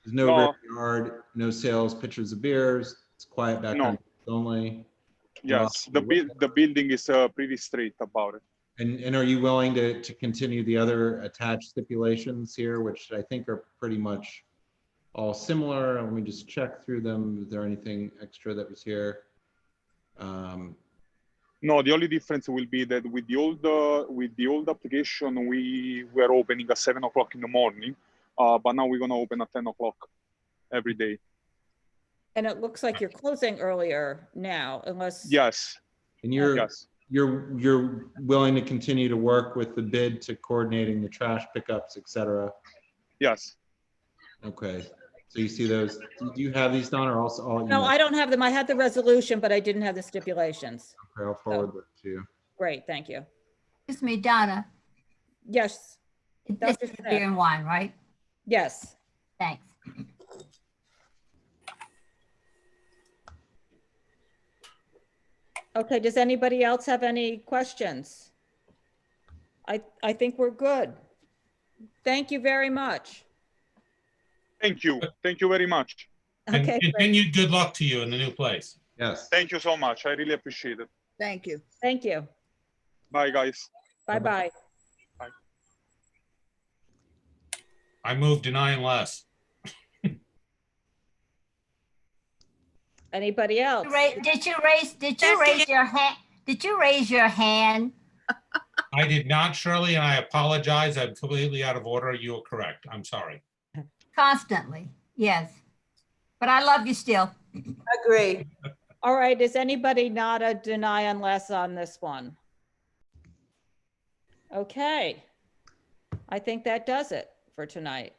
There's no rear yard, no sales, pitchers of beers. It's quiet background only. Yes, the building is pretty straight about it. And are you willing to continue the other attached stipulations here, which I think are pretty much all similar? Let me just check through them. Is there anything extra that was here? No, the only difference will be that with the old application, we were opening at 7 o'clock in the morning, but now we're gonna open at 10 o'clock every day. And it looks like you're closing earlier now, unless. Yes. And you're willing to continue to work with the bid to coordinating the trash pickups, et cetera? Yes. Okay. So you see those, do you have these, Don, or also all? No, I don't have them. I had the resolution, but I didn't have the stipulations. Okay, I'll forward that to you. Great, thank you. Excuse me, Donna. Yes. This is beer and wine, right? Yes. Thanks. Okay, does anybody else have any questions? I think we're good. Thank you very much. Thank you. Thank you very much. Okay. Continued good luck to you in the new place. Yes. Thank you so much. I really appreciate it. Thank you. Thank you. Bye, guys. Bye-bye. Bye. I move denying less. Anybody else? Did you raise your hand? Did you raise your hand? I did not, Shirley, and I apologize. I'm completely out of order. You are correct. I'm sorry. Constantly, yes. But I love you still. Agree. All right, is anybody not a deny unless on this one? Okay. I think that does it for tonight.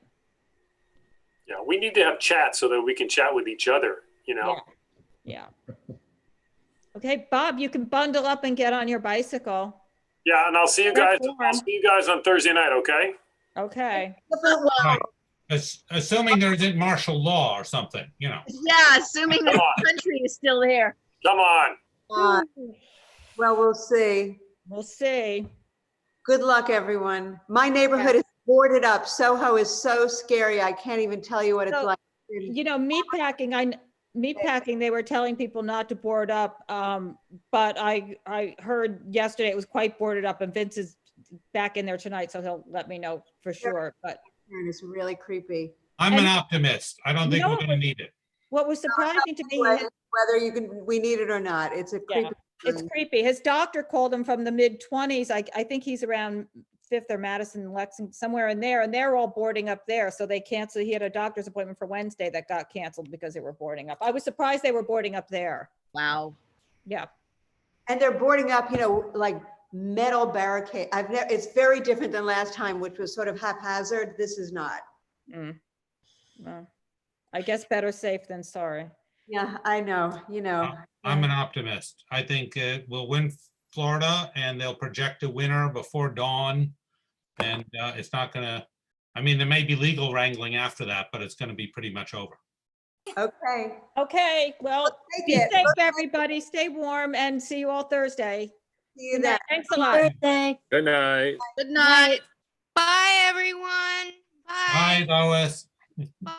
Yeah, we need to have chat so that we can chat with each other, you know? Yeah. Okay, Bob, you can bundle up and get on your bicycle. Yeah, and I'll see you guys. I'll see you guys on Thursday night, okay? Okay. Right. Assuming there isn't martial law or something, you know. Yeah, assuming the country is still there. Come on. Well, we'll see. We'll see. Good luck, everyone. My neighborhood is boarded up. Soho is so scary. I can't even tell you what it's like. You know, meatpacking, they were telling people not to board up. But I heard yesterday it was quite boarded up, and Vince is back in there tonight, so he'll let me know for sure. But it's really creepy. I'm an optimist. I don't think we're going to need it. What was surprising to me, whether we need it or not, it's a creepy. It's creepy. His doctor called him from the mid-20s. I think he's around Fifth or Madison, Lexington, somewhere in there, and they're all boarding up there. So they canceled. He had a doctor's appointment for Wednesday that got canceled because they were boarding up. I was surprised they were boarding up there. Wow. Yeah. And they're boarding up, like metal barricade. It's very different than last time, which was sort of haphazard. This is not. Well, I guess better safe than sorry. Yeah, I know, I'm an optimist. I think we'll win Florida and they'll project a winner before dawn. And it's not gonna, I mean, there may be legal wrangling after that, but it's gonna be pretty much over. Okay. Okay, well, be safe, everybody. Stay warm and see you all Thursday. See you then. Thanks a lot. Good night. Good night. Bye, everyone. Bye. Bye, Lois. Bye.